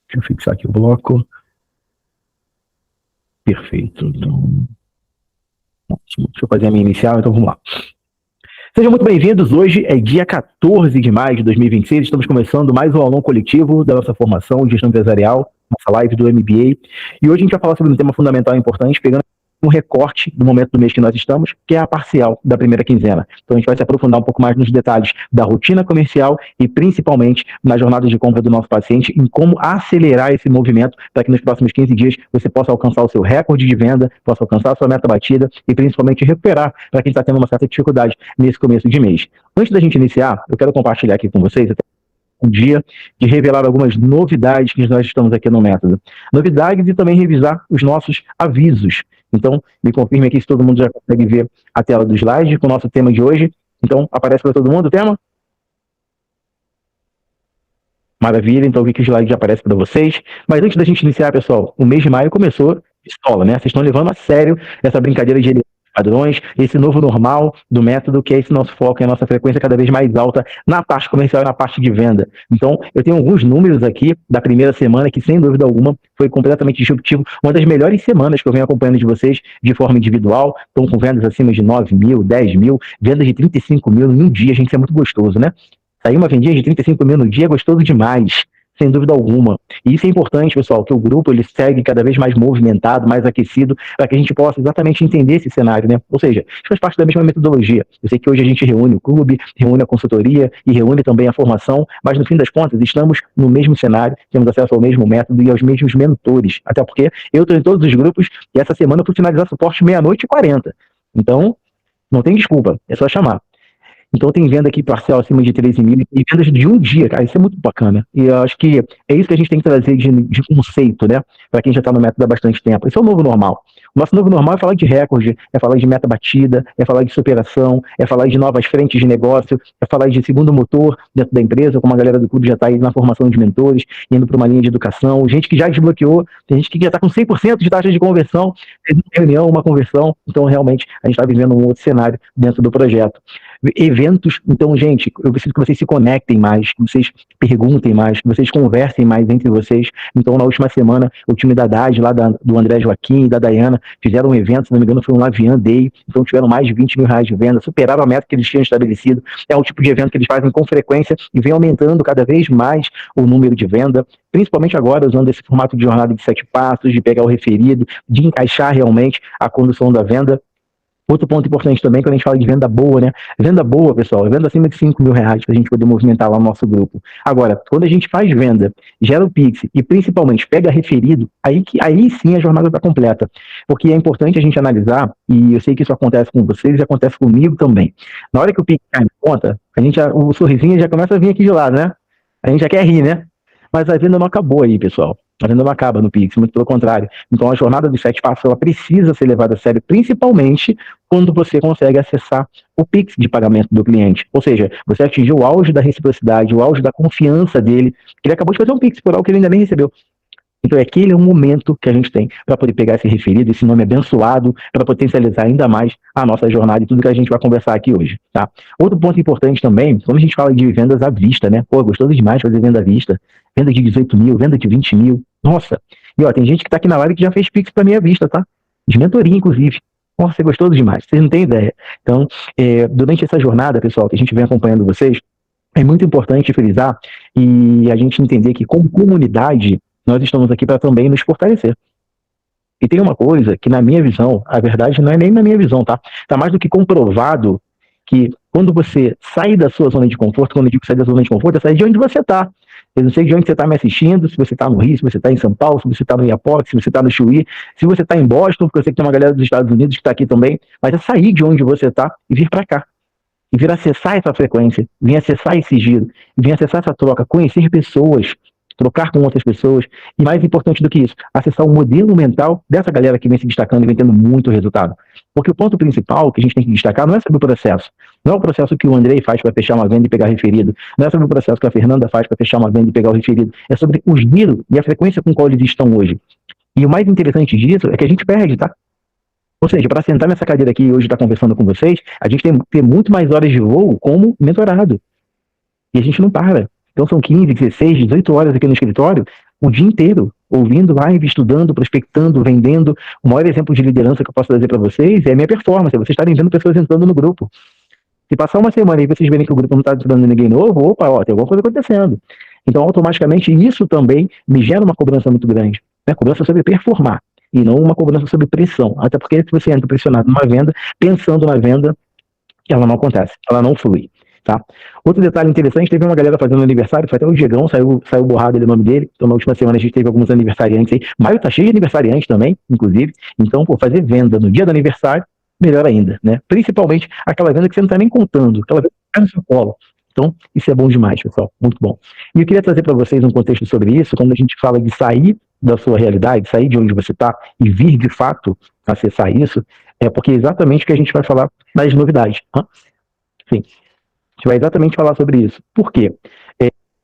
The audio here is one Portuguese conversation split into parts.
Deixa eu fixar aqui o bloco. Perfeito. Então, deixa eu fazer a minha inicial, então vamos lá. Sejam muito bem-vindos. Hoje é dia 14 de maio de 2026. Estamos começando mais um aulão coletivo da nossa formação de gestão empresarial, nossa live do MBA. E hoje a gente vai falar sobre um tema fundamental e importante, pegando um recorte do momento do mês que nós estamos, que é a parcial da primeira quinzena. Então a gente vai se aprofundar um pouco mais nos detalhes da rotina comercial e principalmente na jornada de compra do nosso paciente, em como acelerar esse movimento para que nos próximos 15 dias você possa alcançar o seu recorde de venda, possa alcançar a sua meta batida e principalmente recuperar para quem está tendo uma certa dificuldade nesse começo de mês. Antes da gente iniciar, eu quero compartilhar aqui com vocês um dia de revelar algumas novidades que nós estamos aqui no método. Novidades e também revisar os nossos avisos. Então, me confirme aqui se todo mundo já consegue ver a tela do slide com o nosso tema de hoje. Então, aparece para todo mundo o tema? Maravilha, então vi que o slide já aparece para vocês. Mas antes da gente iniciar, pessoal, o mês de maio começou de escola, né? Vocês estão levando a sério essa brincadeira de padrões, esse novo normal do método, que é esse nosso foco e a nossa frequência cada vez mais alta na parte comercial e na parte de venda. Então, eu tenho alguns números aqui da primeira semana que, sem dúvida alguma, foi completamente disruptivo. Uma das melhores semanas que eu venho acompanhando de vocês de forma individual. Estão com vendas acima de 9 mil, 10 mil, vendas de 35 mil em um dia. Gente, isso é muito gostoso, né? Sair uma vendinha de 35 mil no dia é gostoso demais, sem dúvida alguma. E isso é importante, pessoal, que o grupo ele segue cada vez mais movimentado, mais aquecido, para que a gente possa exatamente entender esse cenário, né? Ou seja, isso faz parte da mesma metodologia. Eu sei que hoje a gente reúne o clube, reúne a consultoria e reúne também a formação, mas no fim das contas estamos no mesmo cenário, temos acesso ao mesmo método e aos mesmos mentores. Até porque eu estou em todos os grupos e essa semana eu fui finalizar suporte 00:40. Então, não tem desculpa, é só chamar. Então tem venda aqui parcial acima de 13 mil e vendas de um dia, cara, isso é muito bacana. E eu acho que é isso que a gente tem que trazer de conceito, né? Para quem já está no método há bastante tempo. Esse é o novo normal. O nosso novo normal é falar de recorde, é falar de meta batida, é falar de superação, é falar de novas frentes de negócio, é falar de segundo motor dentro da empresa, como a galera do clube já está aí na formação de mentores, indo para uma linha de educação, gente que já desbloqueou, tem gente que já está com 100% de taxa de conversão, fez uma reunião, uma conversão, então realmente a gente está vivendo um outro cenário dentro do projeto. Eventos, então, gente, eu preciso que vocês se conectem mais, que vocês perguntem mais, que vocês conversem mais entre vocês. Então, na última semana, o time da DAD, lá do André Joaquim e da Dayana, fizeram um evento, se não me engano, foi um Lavian Day, então tiveram mais de 20 mil reais de venda, superaram a meta que eles tinham estabelecido. É o tipo de evento que eles fazem com frequência e vem aumentando cada vez mais o número de venda, principalmente agora usando esse formato de jornada de 7 passos, de pegar o referido, de encaixar realmente a condução da venda. Outro ponto importante também, quando a gente fala de venda boa, né? Venda boa, pessoal, é venda acima de 5 mil reais para a gente poder movimentar lá o nosso grupo. Agora, quando a gente faz venda, gera o Pix e principalmente pega referido, aí sim a jornada está completa. Porque é importante a gente analisar, e eu sei que isso acontece com vocês e acontece comigo também. Na hora que o Pix cai na conta, o sorrisinho já começa a vir aqui de lado, né? A gente já quer rir, né? Mas a venda não acabou aí, pessoal. A venda não acaba no Pix, muito pelo contrário. Então a jornada dos 7 passos ela precisa ser levada a sério, principalmente quando você consegue acessar o Pix de pagamento do cliente. Ou seja, você atingiu o auge da reciprocidade, o auge da confiança dele, que ele acabou de fazer um Pix por algo que ele ainda nem recebeu. Então, aquele é o momento que a gente tem para poder pegar esse referido, esse nome abençoado, para potencializar ainda mais a nossa jornada e tudo que a gente vai conversar aqui hoje, tá? Outro ponto importante também, quando a gente fala de vendas à vista, né? Pô, gostoso demais fazer venda à vista. Venda de 18 mil, venda de 20 mil. Nossa! E ó, tem gente que tá aqui na live que já fez Pix para mim à vista, tá? De mentoria, inclusive. Nossa, é gostoso demais, vocês não têm ideia. Então, durante essa jornada, pessoal, que a gente vem acompanhando vocês, é muito importante frisar e a gente entender que, como comunidade, nós estamos aqui para também nos fortalecer. E tem uma coisa que, na minha visão, a verdade não é nem na minha visão, tá? Tá mais do que comprovado que quando você sai da sua zona de conforto, quando eu digo sair da zona de conforto, é sair de onde você tá. Eu não sei de onde você está me assistindo, se você está no Rio, se você está em São Paulo, se você está no Iapoque, se você está no Chuí, se você está em Boston, porque eu sei que tem uma galera dos Estados Unidos que está aqui também, mas é sair de onde você está e vir para cá. E vir acessar essa frequência, vir acessar esse giro, vir acessar essa troca, conhecer pessoas, trocar com outras pessoas, e mais importante do que isso, acessar o modelo mental dessa galera que vem se destacando e vem tendo muito resultado. Porque o ponto principal que a gente tem que destacar não é sobre o processo, não é o processo que o Andrei faz para fechar uma venda e pegar referido, não é sobre o processo que a Fernanda faz para fechar uma venda e pegar o referido, é sobre o giro e a frequência com qual eles estão hoje. E o mais interessante disso é que a gente perde, tá? Ou seja, para sentar nessa cadeira aqui e hoje estar conversando com vocês, a gente tem que ter muito mais horas de voo como mentorado. E a gente não para. Então são 15, 16, 18 horas aqui no escritório, o dia inteiro, ouvindo live, estudando, prospectando, vendendo. O maior exemplo de liderança que eu posso trazer para vocês é a minha performance, é vocês estarem vendo pessoas entrando no grupo. Se passar uma semana e vocês verem que o grupo não está ajudando ninguém novo, opa, ó, tem alguma coisa acontecendo. Então, automaticamente, isso também me gera uma cobrança muito grande. Né? Cobrança sobre performar, e não uma cobrança sobre pressão. Até porque se você entra pressionado numa venda, pensando na venda, ela não acontece, ela não flui. Tá? Outro detalhe interessante, teve uma galera fazendo aniversário, foi até o Diegão, saiu borrado o nome dele, então na última semana a gente teve alguns aniversariantes aí, maio tá cheio de aniversariantes também, inclusive, então, fazer venda no dia do aniversário, melhor ainda, né? Principalmente aquela venda que você não tá nem contando, aquela venda que cai no seu colo. Então, isso é bom demais, pessoal, muito bom. E eu queria trazer para vocês um contexto sobre isso, quando a gente fala de sair da sua realidade, sair de onde você está e vir de fato acessar isso, é porque é exatamente o que a gente vai falar das novidades. Sim, a gente vai exatamente falar sobre isso. Por quê?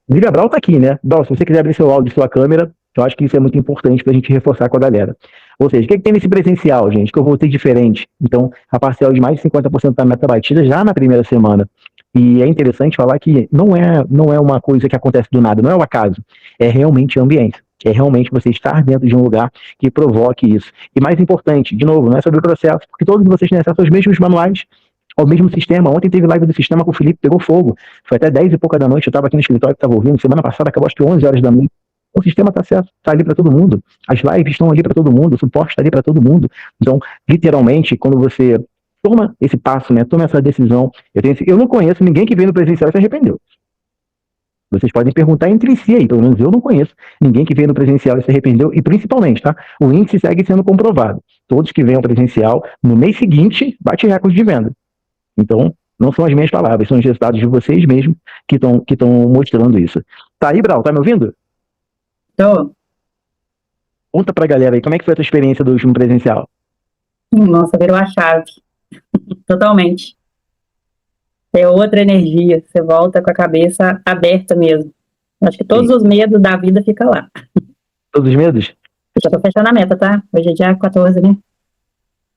Lívia Brau tá aqui, né? Brau, se você quiser abrir seu áudio e sua câmera, eu acho que isso é muito importante para a gente reforçar com a galera. Ou seja, o que tem nesse presencial, gente? Que eu voltei diferente. Então, a parcial de mais de 50% da meta batida já na primeira semana. E é interessante falar que não é uma coisa que acontece do nada, não é o acaso. É realmente ambiente. É realmente você estar dentro de um lugar que provoque isso. E mais importante, de novo, não é sobre o processo, porque todos vocês têm acesso aos mesmos manuais, ao mesmo sistema. Ontem teve live do sistema com o Felipe, pegou fogo. Foi até 10 e pouca da noite, eu estava aqui no escritório, estava ouvindo. Semana passada acabou acho que 11 horas da noite. O sistema está certo, está ali para todo mundo. As lives estão ali para todo mundo, o suporte está ali para todo mundo. Então, literalmente, quando você toma esse passo, né, toma essa decisão, eu não conheço ninguém que veio no presencial e se arrependeu. Vocês podem perguntar entre si aí, pelo menos eu não conheço ninguém que veio no presencial e se arrependeu, e principalmente, tá? O índice segue sendo comprovado. Todos que vêm ao presencial, no mês seguinte, bate recorde de venda. Então, não são as minhas palavras, são os resultados de vocês mesmos que estão mostrando isso. Tá aí, Brau? Tá me ouvindo? Tô. Conta pra galera aí, como é que foi a tua experiência do último presencial? Nossa, virou a chave. Totalmente. É outra energia. Você volta com a cabeça aberta mesmo. Acho que todos Sim. os medos da vida ficam lá. Todos os medos? Eu já tô fechando a meta, tá? Hoje é dia 14, né?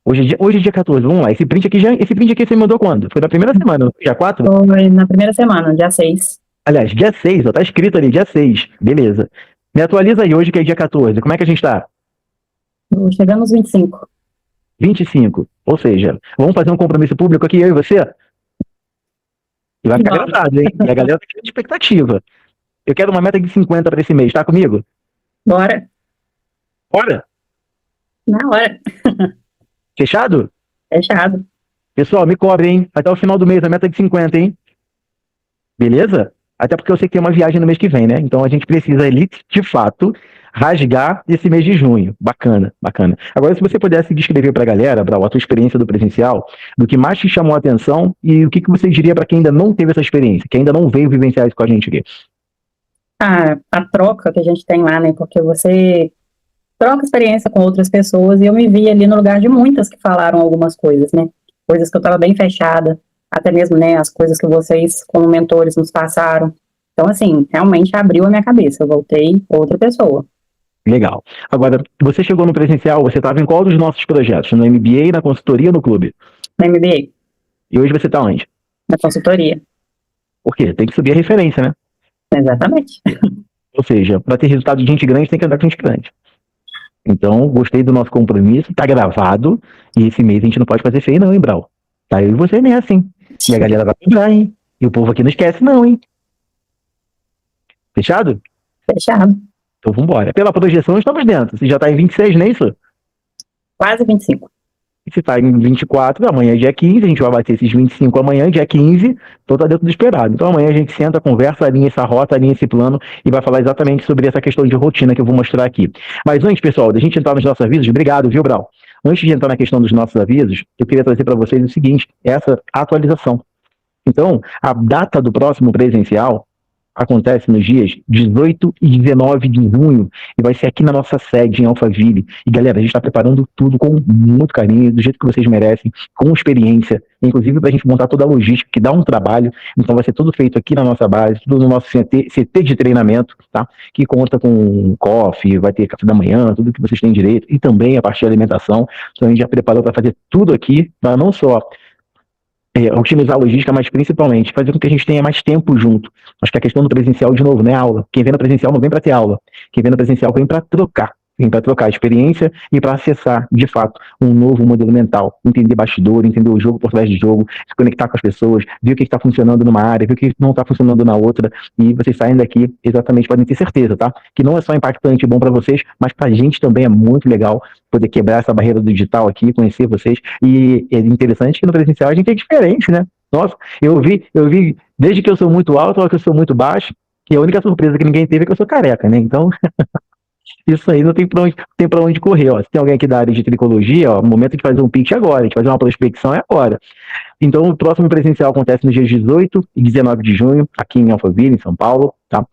Hoje é dia 14, vamos lá. Esse print aqui você me mandou quando? Foi na primeira semana, dia 4? Foi na primeira semana, dia 6. Aliás, dia 6, ó, tá escrito ali, dia 6. Beleza. Me atualiza aí hoje que é dia 14. Como é que a gente tá? Chegando nos 25. 25. Ou seja, vamos fazer um compromisso público aqui, eu e você? E vai ficar Vamos. gravado, hein? E a galera tá de expectativa. Eu quero uma meta de 50 para esse mês, tá comigo? Bora. Bora? Na hora. Fechado? Fechado. Pessoal, me cobre, hein? Até o final do mês, a meta é de 50, hein? Beleza? Até porque eu sei que tem uma viagem no mês que vem, né? Então a gente precisa ali, de fato, rasgar esse mês de junho. Bacana, bacana. Agora, se você pudesse descrever para a galera, Brau, a tua experiência do presencial, do que mais te chamou a atenção e o que você diria para quem ainda não teve essa experiência, que ainda não veio vivenciar isso com a gente aqui. A troca que a gente tem lá, né? Porque você troca experiência com outras pessoas e eu me vi ali no lugar de muitas que falaram algumas coisas, né? Coisas que eu estava bem fechada, até mesmo, né, as coisas que vocês, como mentores, nos passaram. Então, assim, realmente abriu a minha cabeça. Eu voltei outra pessoa. Legal. Agora, você chegou no presencial, você estava em qual dos nossos projetos? No MBA, na consultoria ou no clube? No MBA, E hoje você está onde? na consultoria. Por quê? Tem que subir a referência, né? Exatamente. Ou seja, para ter resultado de gente grande, tem que andar com gente grande. Então, gostei do nosso compromisso, tá gravado, e esse mês a gente não pode fazer feio não, hein, Brau? Tá eu e você nessa, hein? E a galera vai cobrar, hein? E o povo aqui não esquece não, hein? Fechado? Fechado. Então vambora. Pela projeção, estamos dentro. Você já tá em 26, não é isso? Quase 25. E se tá em 24, amanhã é dia 15, a gente vai bater esses 25 amanhã, dia 15, então tá dentro do esperado. Então amanhã a gente senta, conversa, alinha essa rota, alinha esse plano e vai falar exatamente sobre essa questão de rotina que eu vou mostrar aqui. Mas antes, pessoal, da gente entrar nos nossos avisos, obrigado, viu, Brau? Antes de entrar na questão dos nossos avisos, eu queria trazer para vocês o seguinte, essa atualização. Então, a data do próximo presencial acontece nos dias 18 e 19 de junho e vai ser aqui na nossa sede em Alphaville. E galera, a gente está preparando tudo com muito carinho, do jeito que vocês merecem, com experiência, inclusive para a gente montar toda a logística, que dá um trabalho. Então vai ser tudo feito aqui na nossa base, tudo no nosso CT de treinamento, tá? Que conta com coffee, vai ter café da manhã, tudo que vocês têm direito, e também a parte de alimentação. Então a gente já preparou para fazer tudo aqui, para não só otimizar a logística, mas principalmente fazer com que a gente tenha mais tempo junto. Acho que a questão do presencial, de novo, não é aula. Quem vem no presencial não vem para ter aula. Quem vem no presencial vem para trocar. Vem para trocar a experiência e para acessar, de fato, um novo modelo mental. Entender bastidor, entender o jogo por trás do jogo, se conectar com as pessoas, ver o que está funcionando numa área, ver o que não está funcionando na outra. E vocês saem daqui, exatamente, podem ter certeza, tá? Que não é só impactante e bom para vocês, mas para a gente também é muito legal poder quebrar essa barreira do digital aqui, conhecer vocês. E é interessante que no presencial a gente é diferente, né? Nossa, eu vi, desde que eu sou muito alto ao que eu sou muito baixo, e a única surpresa que ninguém teve é que eu sou careca, né? Então, isso aí não tem pra onde correr, ó. Se tem alguém aqui da área de tricologia, ó, o momento de fazer um pitch agora, de fazer uma prospecção é agora. Então, o próximo presencial acontece nos dias 18 e 19 de junho, aqui em Alphaville, em São Paulo, tá?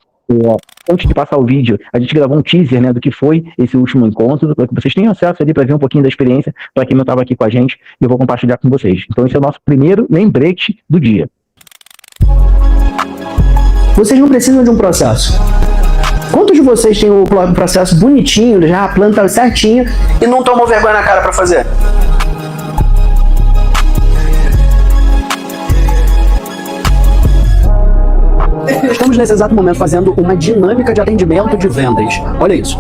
Antes de passar o vídeo, a gente gravou um teaser, né, do que foi esse último encontro, para que vocês tenham acesso ali para ver um pouquinho da experiência, para quem não estava aqui com a gente, e eu vou compartilhar com vocês. Então, esse é o nosso primeiro lembrete do dia. Vocês não precisam de um processo. Quantos de vocês têm o processo bonitinho, já a planta certinho, e não tomam vergonha na cara para fazer? Estamos nesse exato momento fazendo uma dinâmica de atendimento de vendas. Olha isso.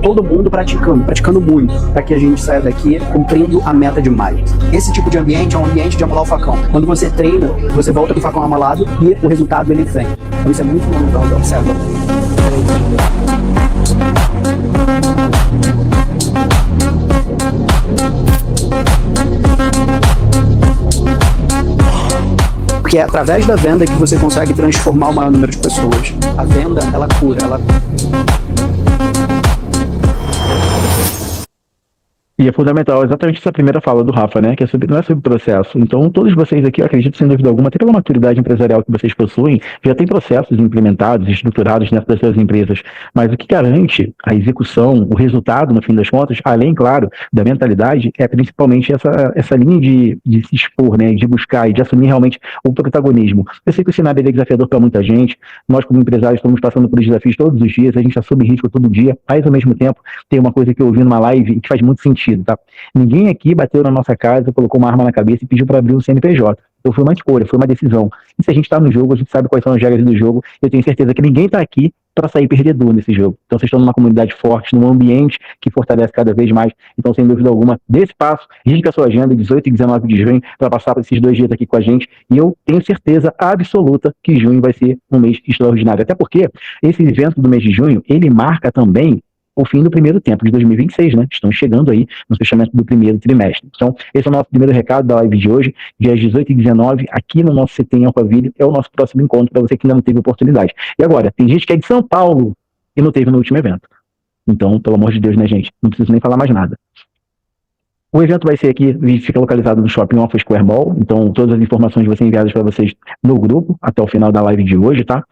Todo mundo praticando muito, para que a gente saia daqui cumprindo a meta de maio. Esse tipo de ambiente é um ambiente de amolar o facão. Quando você treina, você volta com o facão amalado e o resultado ele vem. Então isso é muito fundamental, observa. Porque é através da venda que você consegue transformar o maior número de pessoas. A venda, ela cura, ela... E é fundamental exatamente essa primeira fala do Rafa, né? Que não é sobre processo. Então, todos vocês aqui, eu acredito, sem dúvida alguma, até pela maturidade empresarial que vocês possuem, já tem processos implementados, estruturados dentro das suas empresas. Mas o que garante a execução, o resultado, no fim das contas, além, claro, da mentalidade, é principalmente essa linha de se expor, né? De buscar e de assumir realmente o protagonismo. Eu sei que o cenário é desafiador para muita gente. Nós, como empresários, estamos passando por desafios todos os dias. A gente assume risco todo dia. Mas, ao mesmo tempo, tem uma coisa que eu ouvi numa live que faz muito sentido. Tá? Ninguém aqui bateu na nossa casa, colocou uma arma na cabeça e pediu para abrir um CNPJ. Então foi uma escolha, foi uma decisão. E se a gente está no jogo, a gente sabe quais são as regras do jogo. Eu tenho certeza que ninguém está aqui para sair perdedor nesse jogo. Então vocês estão numa comunidade forte, num ambiente que fortalece cada vez mais. Então, sem dúvida alguma, dê esse passo, risca a sua agenda 18 e 19 de junho para passar por esses 2 dias aqui com a gente. E eu tenho certeza absoluta que junho vai ser um mês extraordinário. Até porque esse evento do mês de junho, ele marca também o fim do primeiro tempo de 2026, né? Estamos chegando aí no fechamento do primeiro trimestre. Então, esse é o nosso primeiro recado da live de hoje, dias 18 e 19, aqui no nosso CT em Alphaville, é o nosso próximo encontro para você que ainda não teve oportunidade. E agora, tem gente que é de São Paulo e não teve no último evento. Então, pelo amor de Deus, né, gente? Não preciso nem falar mais nada. O evento vai ser aqui, fica localizado no Shopping Alpha Square Mall, então todas as informações vão ser enviadas para vocês no grupo, até o final da live de hoje, tá?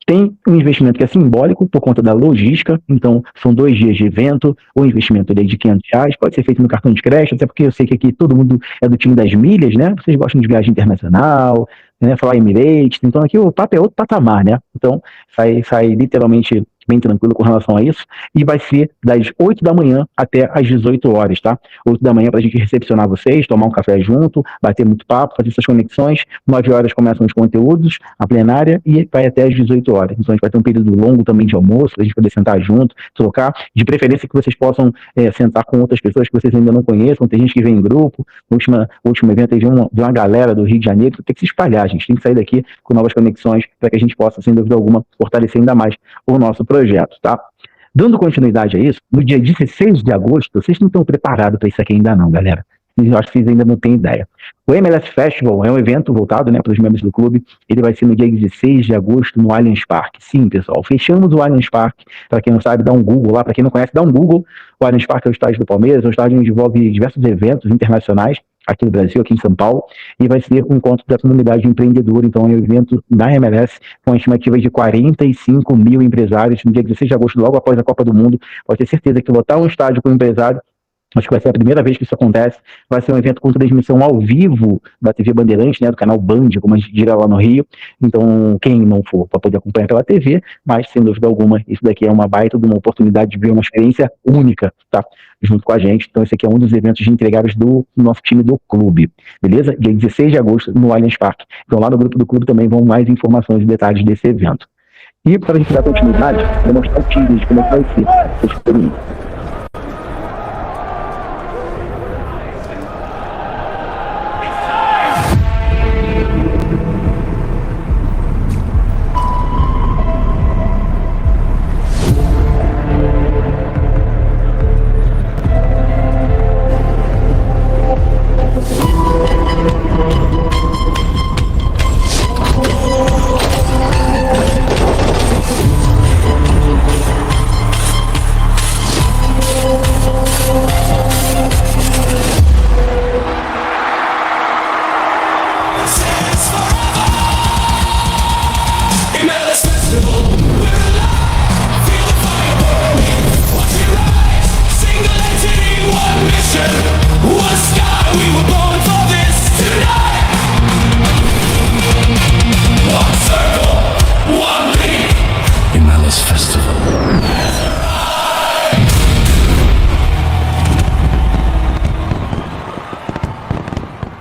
Tem um investimento que é simbólico por conta da logística, então são 2 dias de evento, o investimento ali de R$500, pode ser feito no cartão de crédito, até porque eu sei que aqui todo mundo é do time das milhas, né? Vocês gostam de viagem internacional, né? Falar Emirates, então aqui o papo é outro patamar, né? Então sai literalmente bem tranquilo com relação a isso, e vai ser das 8 da manhã até as 18 horas, tá? 8 da manhã para a gente recepcionar vocês, tomar um café junto, bater muito papo, fazer essas conexões, 9 horas começam os conteúdos, a plenária, e vai até as 18 horas. Então a gente vai ter um período longo também de almoço, para a gente poder sentar junto, trocar, de preferência que vocês possam sentar com outras pessoas que vocês ainda não conheçam, tem gente que vem em grupo, no último evento aí veio uma galera do Rio de Janeiro, tem que se espalhar, a gente tem que sair daqui com novas conexões, para que a gente possa, sem dúvida alguma, fortalecer ainda mais o nosso projeto, tá? Dando continuidade a isso, no dia 16 de agosto, vocês não estão preparados para isso aqui ainda não, galera. Eu acho que vocês ainda não têm ideia. O MLS Festival é um evento voltado, né, para os membros do clube. Ele vai ser no dia 16 de agosto no Allianz Parque. Sim, pessoal, fechamos o Allianz Parque. Para quem não sabe, dá um Google lá. Para quem não conhece, dá um Google. O Allianz Parque é o estádio do Palmeiras, é um estádio onde envolve diversos eventos internacionais aqui no Brasil, aqui em São Paulo, e vai ser um encontro da comunidade empreendedora, então é um evento da MLS com a estimativa de 45 mil empresários no dia 16 de agosto, logo após a Copa do Mundo. Pode ter certeza que lotar um estádio com um empresário Acho que vai ser a primeira vez que isso acontece. Vai ser um evento com transmissão ao vivo da TV Bandeirantes, né, do canal Band, como a gente diria lá no Rio. Então, quem não for para poder acompanhar pela TV, mas sem dúvida alguma, isso daqui é uma baita de uma oportunidade de ver uma experiência única, tá? Junto com a gente. Então, esse aqui é um dos eventos de entregáveis do nosso time do clube, beleza? Dia 16 de agosto no Allianz Parque. Então, lá no grupo do clube também vão mais informações e detalhes desse evento. E para a gente dar continuidade, vou mostrar o time de como é que vai ser essa experiência.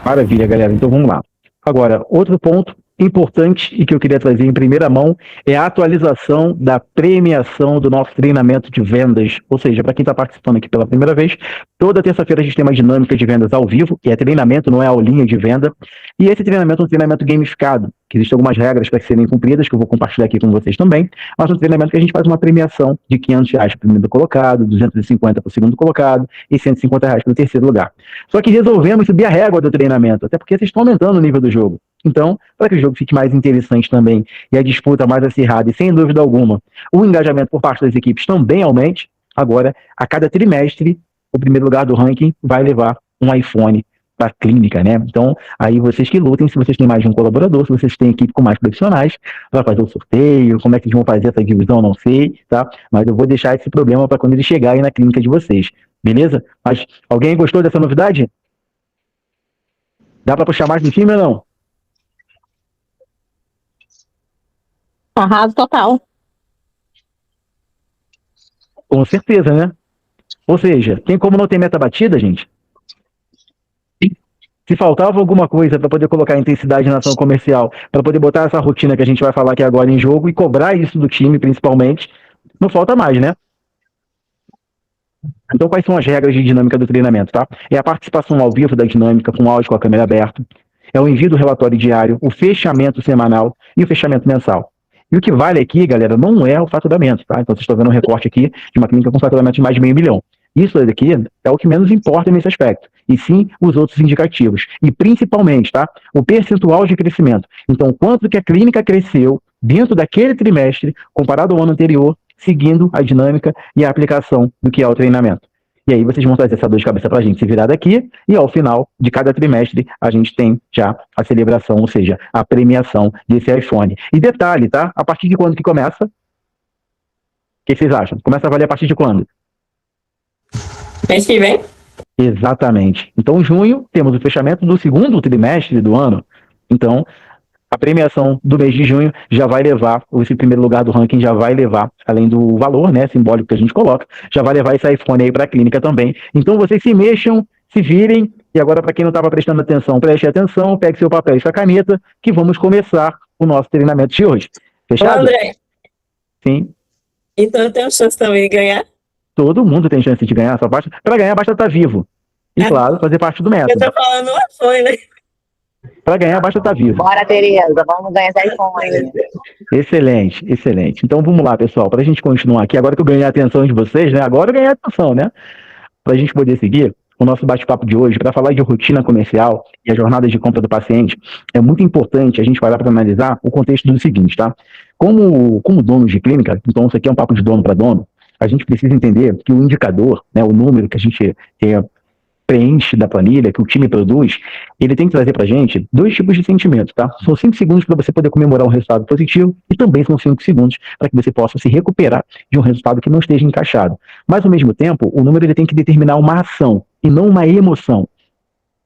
Maravilha, galera. Então vamos lá. Agora, outro ponto importante e que eu queria trazer em primeira mão é a atualização da premiação do nosso treinamento de vendas. Ou seja, para quem está participando aqui pela primeira vez, toda terça-feira a gente tem uma dinâmica de vendas ao vivo, que é treinamento, não é aulinha de venda. E esse treinamento é um treinamento gamificado, que existem algumas regras para serem cumpridas, que eu vou compartilhar aqui com vocês também. Mas um treinamento que a gente faz uma premiação de R$500 para o primeiro colocado, 250 para o segundo colocado e R$150 para o terceiro lugar. Só que resolvemos subir a régua do treinamento, até porque vocês estão aumentando o nível do jogo. Então, para que o jogo fique mais interessante também e a disputa mais acirrada e sem dúvida alguma, o engajamento por parte das equipes também aumente, agora, a cada trimestre, o primeiro lugar do ranking vai levar um iPhone para a clínica, né? Então, aí vocês que lutem, se vocês têm mais de um colaborador, se vocês têm equipe com mais profissionais, para fazer o sorteio, como é que eles vão fazer essa divisão, não sei, tá? Mas eu vou deixar esse problema para quando eles chegarem na clínica de vocês, beleza? Mas alguém gostou dessa novidade? Dá para puxar mais do time ou não? Arraso total. Com certeza, né? Ou seja, tem como não ter meta batida, gente? Se faltava alguma coisa para poder colocar intensidade na ação comercial, para poder botar essa rotina que a gente vai falar aqui agora em jogo e cobrar isso do time, principalmente, não falta mais, né? Então, quais são as regras de dinâmica do treinamento, tá? É a participação ao vivo da dinâmica, com áudio com a câmera aberta. É o envio do relatório diário, o fechamento semanal e o fechamento mensal. E o que vale aqui, galera, não é o faturamento, tá? Então, vocês estão vendo um recorte aqui de uma clínica com faturamento de mais de 500 mil. Isso daqui é o que menos importa nesse aspecto, e sim os outros indicativos. E principalmente, tá? O percentual de crescimento. Então, quanto que a clínica cresceu dentro daquele trimestre, comparado ao ano anterior, seguindo a dinâmica e a aplicação do que é o treinamento. E aí vocês vão trazer essa dor de cabeça para a gente se virar daqui, e ao final de cada trimestre a gente tem já a celebração, ou seja, a premiação desse iPhone. E detalhe, tá? A partir de quando que começa? O que vocês acham? Começa a valer a partir de quando? Mês que vem? Exatamente. Então, em junho, temos o fechamento do segundo trimestre do ano. Então, a premiação do mês de junho já vai levar, esse primeiro lugar do ranking já vai levar, além do valor, né, simbólico que a gente coloca, já vai levar esse iPhone aí para a clínica também. Então, vocês se mexam, se virem, e agora, para quem não estava prestando atenção, preste atenção, pegue seu papel e sua caneta, que vamos começar o nosso treinamento de hoje. Fechado? Ô, André. Sim. Então eu tenho chance também de ganhar? Todo mundo tem chance de ganhar, só basta, para ganhar basta estar vivo. E, claro, fazer parte do método. Eu tô falando um iPhone, né? Para ganhar, basta estar vivo. Bora, Tereza, vamos ganhar esse iPhone. Excelente, excelente. Então vamos lá, pessoal, para a gente continuar aqui, agora que eu ganhei a atenção de vocês, né? Agora eu ganhei a atenção, né? Para a gente poder seguir o nosso bate-papo de hoje, para falar de rotina comercial e a jornada de compra do paciente, é muito importante a gente parar para analisar o contexto do seguinte, tá? Como dono de clínica, então isso aqui é um papo de dono para dono, a gente precisa entender que o indicador, né, o número que a gente preenche da planilha, que o time produz, ele tem que trazer pra gente 2 tipos de sentimento, tá? São 5 segundos para você poder comemorar um resultado positivo e também são 5 segundos para que você possa se recuperar de um resultado que não esteja encaixado. Mas, ao mesmo tempo, o número ele tem que determinar uma ação e não uma emoção.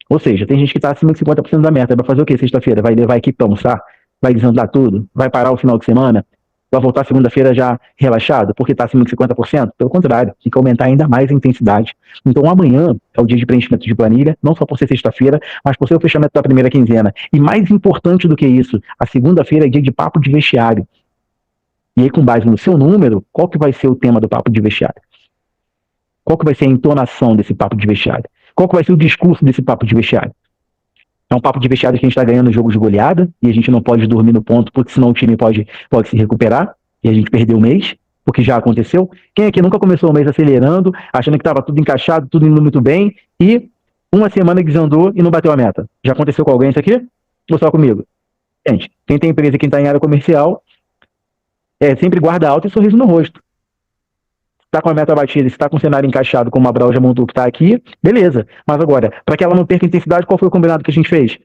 Ou seja, tem gente que está acima de 50% da meta. Vai fazer o quê sexta-feira? Vai levar a equipe para almoçar? Vai desandar tudo? Vai parar o final de semana? Vai voltar segunda-feira já relaxado, porque está acima de 50%? Pelo contrário, tem que aumentar ainda mais a intensidade. Então amanhã é o dia de preenchimento de planilha, não só por ser sexta-feira, mas por ser o fechamento da primeira quinzena. E mais importante do que isso, a segunda-feira é dia de papo de vestiário. E aí, com base no seu número, qual que vai ser o tema do papo de vestiário? Qual que vai ser a entonação desse papo de vestiário? Qual que vai ser o discurso desse papo de vestiário? É um papo de vestiário que a gente está ganhando jogo de goleada e a gente não pode dormir no ponto, porque senão o time pode se recuperar e a gente perdeu o mês, porque já aconteceu. Quem aqui nunca começou o mês acelerando, achando que estava tudo encaixado, tudo indo muito bem, e uma semana desandou e não bateu a meta? Já aconteceu com alguém isso aqui? Ou só comigo? Gente, quem tem empresa, quem está em área comercial, sempre guarda alto e sorriso no rosto. Está com a meta batida, se está com o cenário encaixado, como a Brau já montou que está aqui, beleza. Mas agora, para que ela não perca intensidade, qual foi o combinado que a gente fez?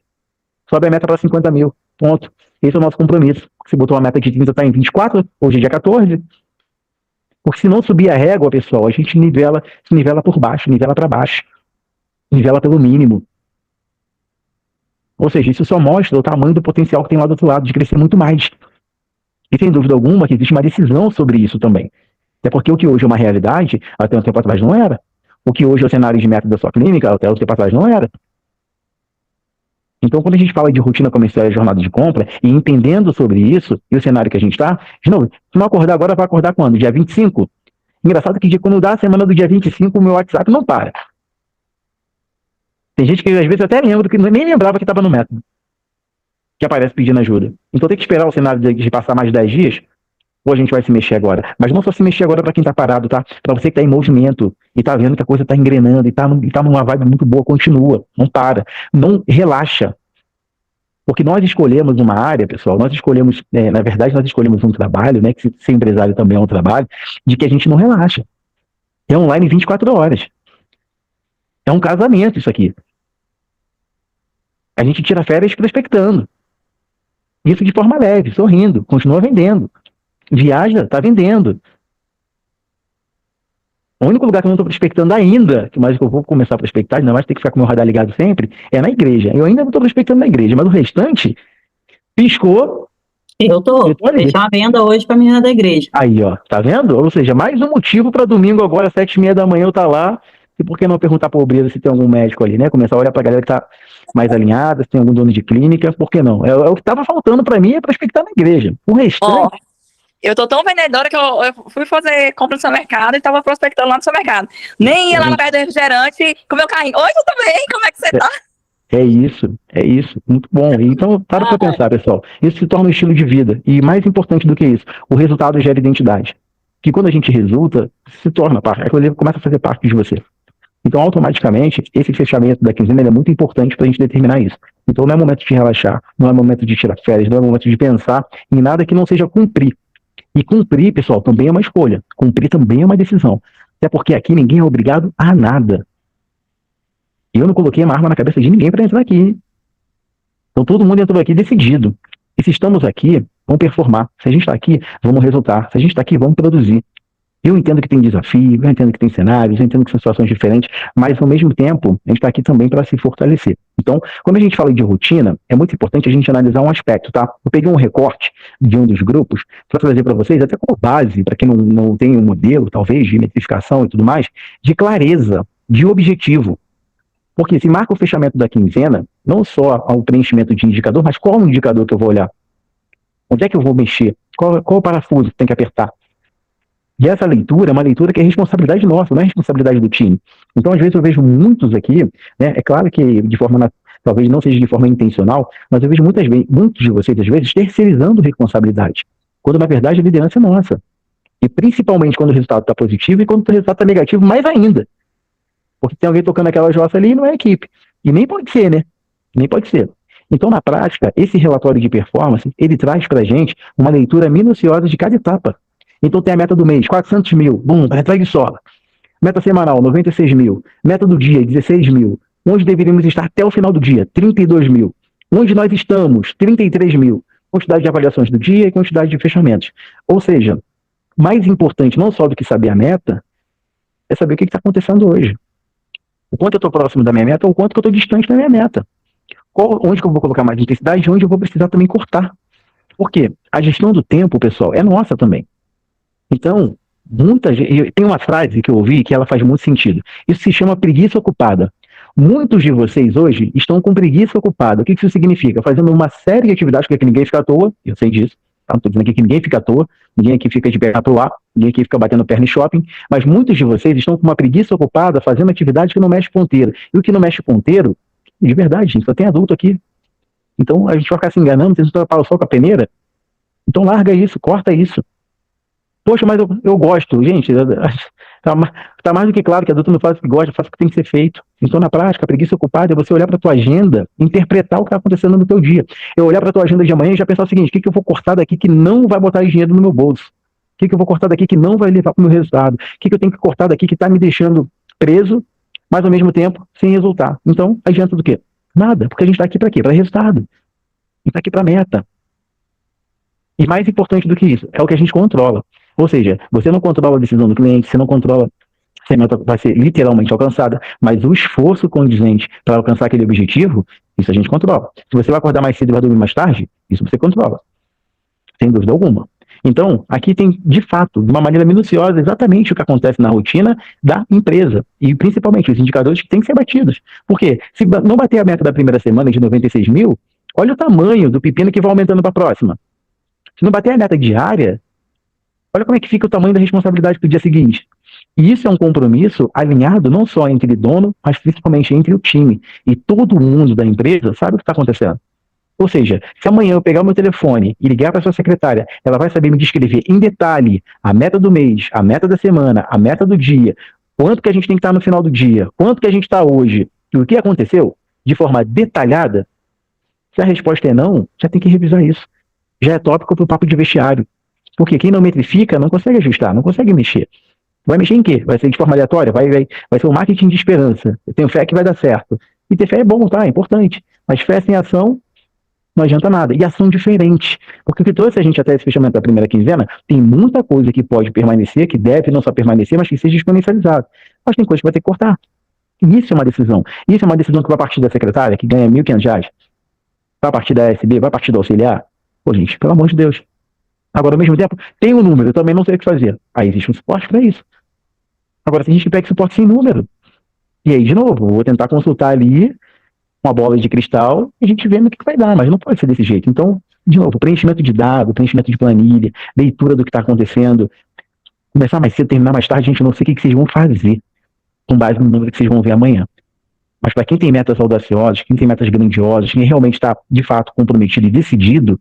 Sobe a meta para 50 mil, ponto. Esse é o nosso compromisso. Se botou uma meta de 30, está em 24, hoje é dia 14. Porque se não subir a régua, pessoal, a gente se nivela por baixo, nivela para baixo. Nivela pelo mínimo. Ou seja, isso só mostra o tamanho do potencial que tem lá do outro lado, de crescer muito mais. E sem dúvida alguma que existe uma decisão sobre isso também. Até porque o que hoje é uma realidade, até um tempo atrás não era. O que hoje é o cenário de método da sua clínica, até um tempo atrás não era. Então, quando a gente fala de rotina comercial e jornada de compra, e entendendo sobre isso, e o cenário que a gente está, de novo, se não acordar agora, vai acordar quando? Dia 25? Engraçado que quando dá a semana do dia 25, o meu WhatsApp não para. Tem gente que às vezes até lembra, que nem lembrava que estava no método, que aparece pedindo ajuda. Então tem que esperar o cenário de passar mais de 10 dias, ou a gente vai se mexer agora. Mas não só se mexer agora para quem está parado, tá? Para você que está em movimento e está vendo que a coisa está engrenando e está numa vibe muito boa, continua, não para, não relaxa. Porque nós escolhemos uma área, pessoal, nós escolhemos, na verdade, nós escolhemos um trabalho, né, que ser empresário também é um trabalho, de que a gente não relaxa. É online 24 horas. É um casamento isso aqui. A gente tira férias prospectando. Isso de forma leve, sorrindo, continua vendendo. Viaja, tá vendendo. O único lugar que eu não estou prospectando ainda, mas que eu vou começar a prospectar, ainda mais ter que ficar com o meu radar ligado sempre, é na igreja. Eu ainda não estou prospectando na igreja, mas o restante piscou. Eu tô. ali. Fechar uma venda hoje pra menina da igreja. Aí, ó, tá vendo? Ou seja, mais um motivo para domingo agora, 7h30 da manhã, eu tá lá. E por que não perguntar pra pobreza se tem algum médico ali, né? Começar a olhar pra galera que tá mais alinhada, se tem algum dono de clínica, por que não? É o que tava faltando pra mim, é prospectar na igreja. O restante... Ó, eu tô tão vendedora que eu fui fazer compra no supermercado e tava prospectando lá no supermercado. Nem ia lá na perto do refrigerante com o meu carrinho. Oi, tudo bem? Como é que você tá? É isso, muito bom. Então, para pra pensar, pessoal. Isso se torna um estilo de vida. E mais importante do que isso, o resultado gera identidade. Que quando a gente resulta, se torna parte. Aquilo começa a fazer parte de você. Então, automaticamente, esse fechamento da quinzena é muito importante para a gente determinar isso. Então, não é momento de relaxar, não é momento de tirar férias, não é momento de pensar em nada que não seja cumprir. E cumprir, pessoal, também é uma escolha. Cumprir também é uma decisão. Até porque aqui ninguém é obrigado a nada. Eu não coloquei uma arma na cabeça de ninguém para entrar aqui. Então, todo mundo entrou aqui decidido. E se estamos aqui, vamos performar. Se a gente está aqui, vamos resultar. Se a gente está aqui, vamos produzir. Eu entendo que tem desafio, eu entendo que tem cenários, eu entendo que são situações diferentes, mas ao mesmo tempo, a gente está aqui também para se fortalecer. Então, quando a gente fala de rotina, é muito importante a gente analisar um aspecto, tá? Eu peguei um recorte de um dos grupos para trazer para vocês, até como base, para quem não tem um modelo, talvez, de metrificação e tudo mais, de clareza, de objetivo. Porque se marca o fechamento da quinzena, não só ao preenchimento de indicador, mas qual o indicador que eu vou olhar? Onde é que eu vou mexer? Qual o parafuso que tem que apertar? E essa leitura é uma leitura que é responsabilidade nossa, não é responsabilidade do time. Então, às vezes, eu vejo muitos aqui, né? É claro que de forma, talvez não seja de forma intencional, mas eu vejo muitos de vocês, às vezes, terceirizando responsabilidade, quando, na verdade, a liderança é nossa. E principalmente quando o resultado está positivo e quando o resultado está negativo, mais ainda. Porque tem alguém tocando aquela jossa ali e não é a equipe. E nem pode ser, né? Nem pode ser. Então, na prática, esse relatório de performance, ele traz para a gente uma leitura minuciosa de cada etapa. Então tem a meta do mês, 400 mil, bum, para trás de sola. Meta semanal, 96 mil. Meta do dia, 16 mil. Onde deveríamos estar até o final do dia? 32 mil. Onde nós estamos? 33 mil. Quantidade de avaliações do dia e quantidade de fechamentos. Ou seja, mais importante não só do que saber a meta, é saber o que está acontecendo hoje. O quanto eu estou próximo da minha meta ou o quanto que eu estou distante da minha meta. Onde que eu vou colocar mais intensidade e onde eu vou precisar também cortar. Por quê? A gestão do tempo, pessoal, é nossa também. Então, muita gente... Tem uma frase que eu ouvi que ela faz muito sentido. Isso se chama preguiça ocupada. Muitos de vocês hoje estão com preguiça ocupada. O que isso significa? Fazendo uma série de atividades, porque ninguém fica à toa, eu sei disso. Tá? Não estou dizendo aqui que ninguém fica à toa, ninguém aqui fica de perna pro ar, ninguém aqui fica batendo perna em shopping, mas muitos de vocês estão com uma preguiça ocupada fazendo atividade que não mexe ponteiro. E o que não mexe ponteiro, de verdade, gente, só tem adulto aqui. Então a gente vai ficar se enganando, vocês não estão só com a peneira. Então larga isso, corta isso. Poxa, mas eu gosto. Gente, tá mais do que claro que adulto não faz o que gosta, faz o que tem que ser feito. Então, na prática, a preguiça ocupada é você olhar para a tua agenda, interpretar o que está acontecendo no teu dia. Eu olhar para a tua agenda de amanhã e já pensar o seguinte: o que eu vou cortar daqui que não vai botar dinheiro no meu bolso? O que eu vou cortar daqui que não vai levar para o meu resultado? O que eu tenho que cortar daqui que está me deixando preso, mas ao mesmo tempo sem resultado? Então, adianta do quê? Nada, porque a gente está aqui para quê? Para resultado. A gente está aqui para meta. E mais importante do que isso, é o que a gente controla. Ou seja, você não controla a decisão do cliente, você não controla se a meta vai ser literalmente alcançada, mas o esforço condizente para alcançar aquele objetivo, isso a gente controla. Se você vai acordar mais cedo e vai dormir mais tarde, isso você controla. Sem dúvida alguma. Então, aqui tem, de fato, de uma maneira minuciosa, exatamente o que acontece na rotina da empresa. E, principalmente, os indicadores que têm que ser batidos. Por quê? Se não bater a meta da primeira semana de 96 mil, olha o tamanho do pepino que vai aumentando para a próxima. Se não bater a meta diária, olha como é que fica o tamanho da responsabilidade para o dia seguinte. E isso é um compromisso alinhado não só entre dono, mas principalmente entre o time. E todo mundo da empresa sabe o que está acontecendo. Ou seja, se amanhã eu pegar o meu telefone e ligar para a sua secretária, ela vai saber me descrever em detalhe a meta do mês, a meta da semana, a meta do dia, quanto que a gente tem que estar no final do dia, quanto que a gente está hoje, e o que aconteceu, de forma detalhada. Se a resposta é não, já tem que revisar isso. Já é tópico para o papo de vestiário. Porque quem não metrifica não consegue ajustar, não consegue mexer. Vai mexer em quê? Vai ser de forma aleatória? Vai ser um marketing de esperança. Eu tenho fé que vai dar certo. E ter fé é bom, tá? É importante. Mas fé sem ação não adianta nada. E ação diferente. Porque o que trouxe a gente até esse fechamento da primeira quinzena, tem muita coisa que pode permanecer, que deve não só permanecer, mas que seja exponencializado. Mas tem coisa que vai ter que cortar. E isso é uma decisão. Isso é uma decisão que vai partir da secretária, que ganha R$1.500. Vai partir da SB, vai partir do auxiliar. Pô, gente, pelo amor de Deus. Agora, ao mesmo tempo, tem um número, eu também não sei o que fazer. Aí existe um suporte para isso. Agora, tem gente que pega suporte sem número. E aí, de novo, vou tentar consultar ali uma bola de cristal e a gente vê no que vai dar, mas não pode ser desse jeito. Então, de novo, preenchimento de dados, preenchimento de planilha, leitura do que está acontecendo. Começar mais cedo, terminar mais tarde, a gente não sei o que vocês vão fazer com base no número que vocês vão ver amanhã. Mas para quem tem metas audaciosas, quem tem metas grandiosas, quem realmente está, de fato, comprometido e decidido,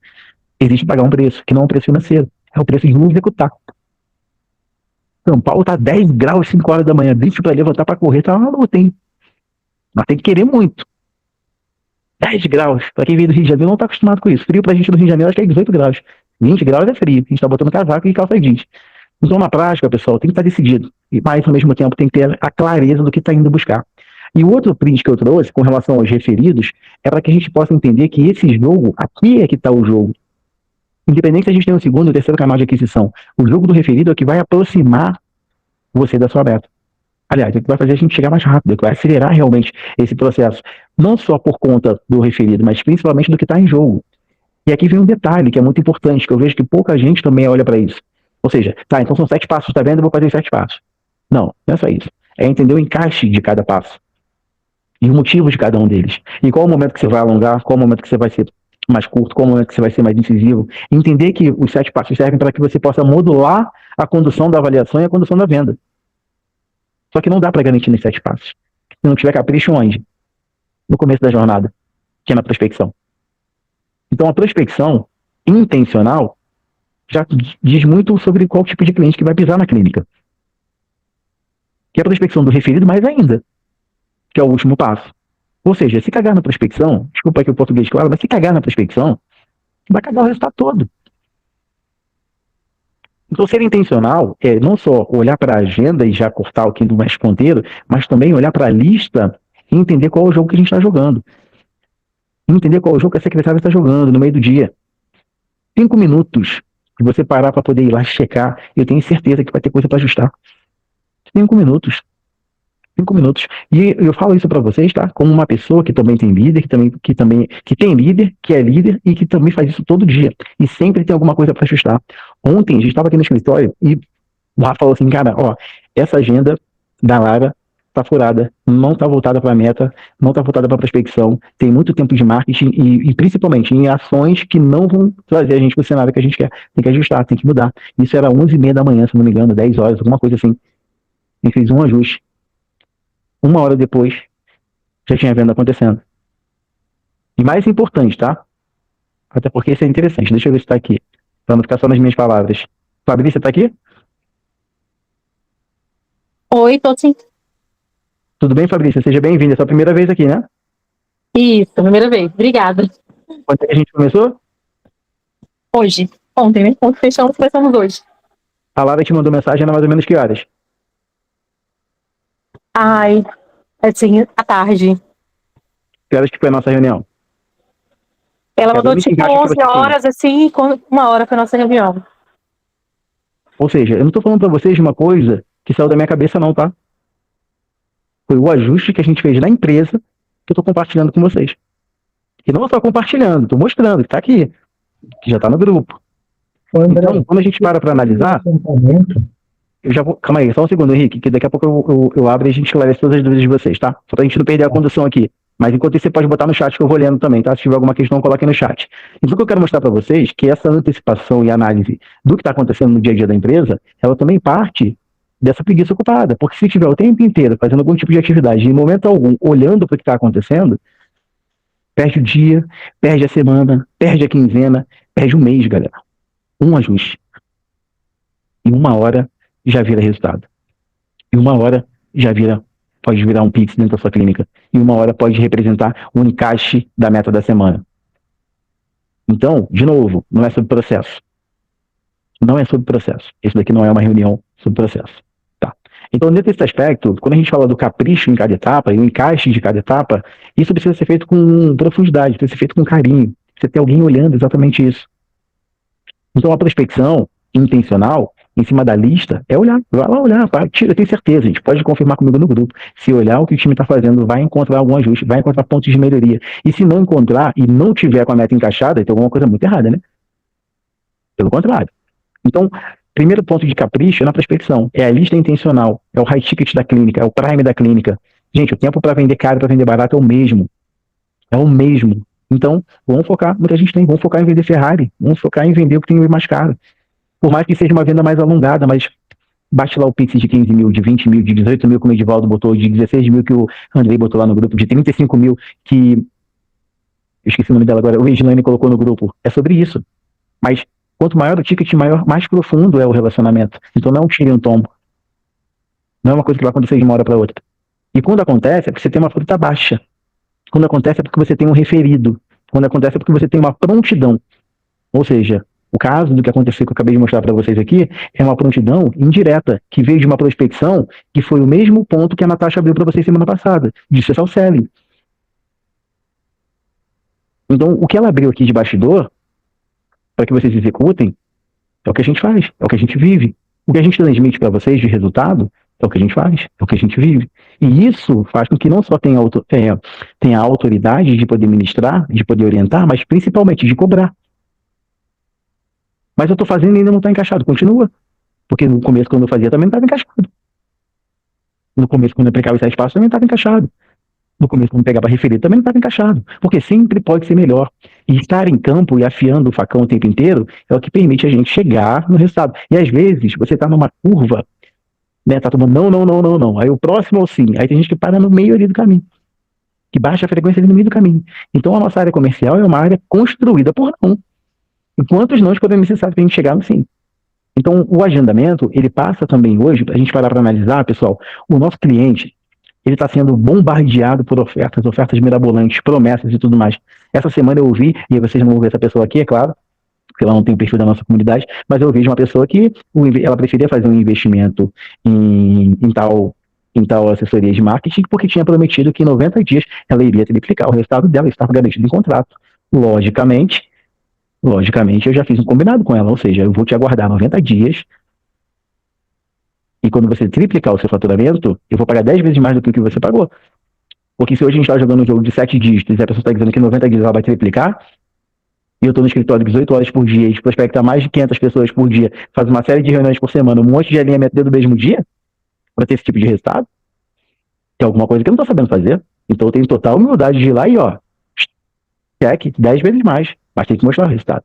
existe pagar um preço, que não é um preço financeiro, é o preço de não executar. São Paulo está 10 graus, 5 horas da manhã, bicho para levantar para correr, tá uma luta, hein? Mas tem que querer muito. 10 graus, para quem veio do Rio de Janeiro não está acostumado com isso. Frio para a gente do Rio de Janeiro acho que é 18 graus. 20 graus é frio, a gente está botando casaco e calça jeans. Então, na prática, pessoal, tem que estar decidido. Mas, ao mesmo tempo, tem que ter a clareza do que está indo buscar. E o outro print que eu trouxe, com relação aos referidos, é para que a gente possa entender que esse jogo, aqui é que está o jogo. Independente se a gente tem um segundo ou terceiro canal de aquisição, o jogo do referido é o que vai aproximar você da sua meta. Aliás, é o que vai fazer a gente chegar mais rápido, é o que vai acelerar realmente esse processo. Não só por conta do referido, mas principalmente do que está em jogo. E aqui vem um detalhe que é muito importante, que eu vejo que pouca gente também olha para isso. Ou seja, tá, então são 7 passos, tá vendo? Eu vou fazer 7 passos. Não, não é só isso. É entender o encaixe de cada passo. E o motivo de cada um deles. E qual o momento que você vai alongar, qual o momento que você vai ser mais curto, qual o momento que você vai ser mais incisivo. Entender que os 7 passos servem para que você possa modular a condução da avaliação e a condução da venda. Só que não dá para garantir nos 7 passos. Se não tiver capricho, onde? No começo da jornada, que é na prospecção. Então, a prospecção intencional já diz muito sobre qual tipo de cliente que vai pisar na clínica. Que é a prospecção do referido, mais ainda, que é o último passo. Ou seja, se cagar na prospecção, desculpa aqui o português claro, mas se cagar na prospecção, vai cagar o resultado todo. Então, ser intencional é não só olhar para a agenda e já cortar o que não mexe ponteiro, mas também olhar para a lista e entender qual é o jogo que a gente está jogando. Entender qual é o jogo que a secretária está jogando no meio do dia. 5 minutos que você parar para poder ir lá checar, eu tenho certeza que vai ter coisa para ajustar. 5 minutos. 5 minutos. E eu falo isso para vocês, tá? Como uma pessoa que também tem líder, que tem líder, que é líder e que também faz isso todo dia. E sempre tem alguma coisa para ajustar. Ontem a gente estava aqui no escritório e o Rafa falou assim, cara, ó, essa agenda da Lara tá furada, não tá voltada para a meta, não tá voltada para a prospecção, tem muito tempo de marketing e principalmente em ações que não vão trazer a gente para o cenário que a gente quer. Tem que ajustar, tem que mudar. Isso era 11h30 da manhã, se não me engano, 10 horas, alguma coisa assim. A gente fez um ajuste. 1 hora depois, já tinha venda acontecendo. E mais importante, tá? Até porque isso é interessante. Deixa eu ver se tá aqui. Pra não ficar só nas minhas palavras. Fabrícia, tá aqui? Oi, tô sim. Tudo bem, Fabrícia? Seja bem-vinda. É a sua primeira vez aqui, né? Isso, primeira vez. Obrigada. Quando é que a gente começou? Hoje. Ontem, né? Ontem fechamos, começamos hoje. A Lara te mandou mensagem era mais ou menos que horas? Ai, assim, à tarde. Que horas que foi a nossa reunião? Ela mandou muito tipo encaixe que 11 você tem. horas, assim, com 1 hora foi a nossa reunião. Ou seja, eu não tô falando pra vocês de uma coisa que saiu da minha cabeça não, tá? Foi o ajuste que a gente fez na empresa que eu tô compartilhando com vocês. E não só compartilhando, tô mostrando que tá aqui. Que já tá no grupo. Então, quando a gente para analisar, eu já vou... Calma aí, só um segundo, Henrique, que daqui a pouco eu abro e a gente esclarece todas as dúvidas de vocês, tá? Só pra gente não perder a condução aqui. Mas enquanto isso, você pode botar no chat que eu vou lendo também, tá? Se tiver alguma questão, coloque no chat. Então, o que eu quero mostrar para vocês é que essa antecipação e análise do que está acontecendo no dia a dia da empresa, ela também parte dessa preguiça ocupada. Porque se tiver o tempo inteiro fazendo algum tipo de atividade, e em momento algum, olhando para o que está acontecendo, perde o dia, perde a semana, perde a quinzena, perde o mês, galera. Um ajuste. Em 1 hora já vira resultado. Em 1 hora já pode virar um Pix dentro da sua clínica. Em 1 hora pode representar um encaixe da meta da semana. Então, de novo, não é sobre processo. Não é sobre processo. Isso daqui não é uma reunião sobre processo. Tá? Então, dentro desse aspecto, quando a gente fala do capricho em cada etapa e o encaixe de cada etapa, isso precisa ser feito com profundidade, precisa ser feito com carinho. Precisa ter alguém olhando exatamente isso. Então, a prospecção intencional em cima da lista é olhar, vai lá olhar, eu tenho certeza, gente, pode confirmar comigo no grupo, se olhar o que o time está fazendo, vai encontrar algum ajuste, vai encontrar pontos de melhoria, e se não encontrar e não tiver com a meta encaixada, tem alguma coisa muito errada, né? Pelo contrário. Então, primeiro ponto de capricho é na prospecção, é a lista intencional, é o high ticket da clínica, é o prime da clínica. Gente, o tempo para vender caro e para vender barato é o mesmo. Então, vamos focar, muita gente tem, vamos focar em vender Ferrari, vamos focar em vender o que tem mais caro. Por mais que seja uma venda mais alongada, mas bate lá o Pix de 15 mil, de 20 mil, de 18 mil que o Edivaldo botou, de 16 mil que o Andrei botou lá no grupo, de 35 mil que, eu esqueci o nome dela agora, o Reginane colocou no grupo. É sobre isso. Mas quanto maior o ticket, mais profundo é o relacionamento. Então não é um tiro e um tombo. Não é uma coisa que vai acontecer de uma hora para outra. E quando acontece, é porque você tem uma fruta baixa. Quando acontece, é porque você tem um referido. Quando acontece, é porque você tem uma prontidão. Ou seja, o caso do que aconteceu, que eu acabei de mostrar para vocês aqui, é uma prontidão indireta, que veio de uma prospecção, que foi o mesmo ponto que a Natasha abriu para vocês semana passada, de social selling. Então, o que ela abriu aqui de bastidor, para que vocês executem, é o que a gente faz, é o que a gente vive. O que a gente transmite para vocês de resultado, é o que a gente faz, é o que a gente vive. E isso faz com que não só tenha a autoridade de poder ministrar, de poder orientar, mas principalmente de cobrar. Mas eu estou fazendo e ainda não está encaixado. Continua. Porque no começo, quando eu fazia, também não estava encaixado. No começo, quando eu aplicava esse espaço, também estava encaixado. No começo, quando eu pegava referido, também não estava encaixado. Porque sempre pode ser melhor. E estar em campo e afiando o facão o tempo inteiro é o que permite a gente chegar no resultado. E às vezes, você está numa curva, né? Tá tomando não. Aí o próximo é o sim. Aí tem gente que para no meio ali do caminho. Que baixa a frequência ali no meio do caminho. Então a nossa área comercial é uma área construída por não. E quantos nãos podem ser necessários para a gente chegar no sim? Então, o agendamento, ele passa também hoje, para a gente parar para analisar, pessoal, o nosso cliente, ele está sendo bombardeado por ofertas mirabolantes, promessas e tudo mais. Essa semana eu ouvi, e vocês não vão ver essa pessoa aqui, é claro, porque ela não tem o perfil da nossa comunidade, mas eu vejo uma pessoa que ela preferia fazer um investimento em tal assessoria de marketing, porque tinha prometido que em 90 dias ela iria triplicar o resultado dela, estava garantido em contrato. Logicamente, eu já fiz um combinado com ela, ou seja, eu vou te aguardar 90 dias e quando você triplicar o seu faturamento, eu vou pagar 10 vezes mais do que o que você pagou. Porque se hoje a gente está jogando um jogo de 7 dígitos e a pessoa está dizendo que em 90 dias ela vai triplicar, e eu estou no escritório 18 horas por dia, e prospecta mais de 500 pessoas por dia, faz uma série de reuniões por semana, um monte de alinhamento dentro do mesmo dia, para ter esse tipo de resultado, tem alguma coisa que eu não estou sabendo fazer. Então eu tenho total humildade de ir lá e, check 10 vezes mais, mas tem que mostrar o resultado.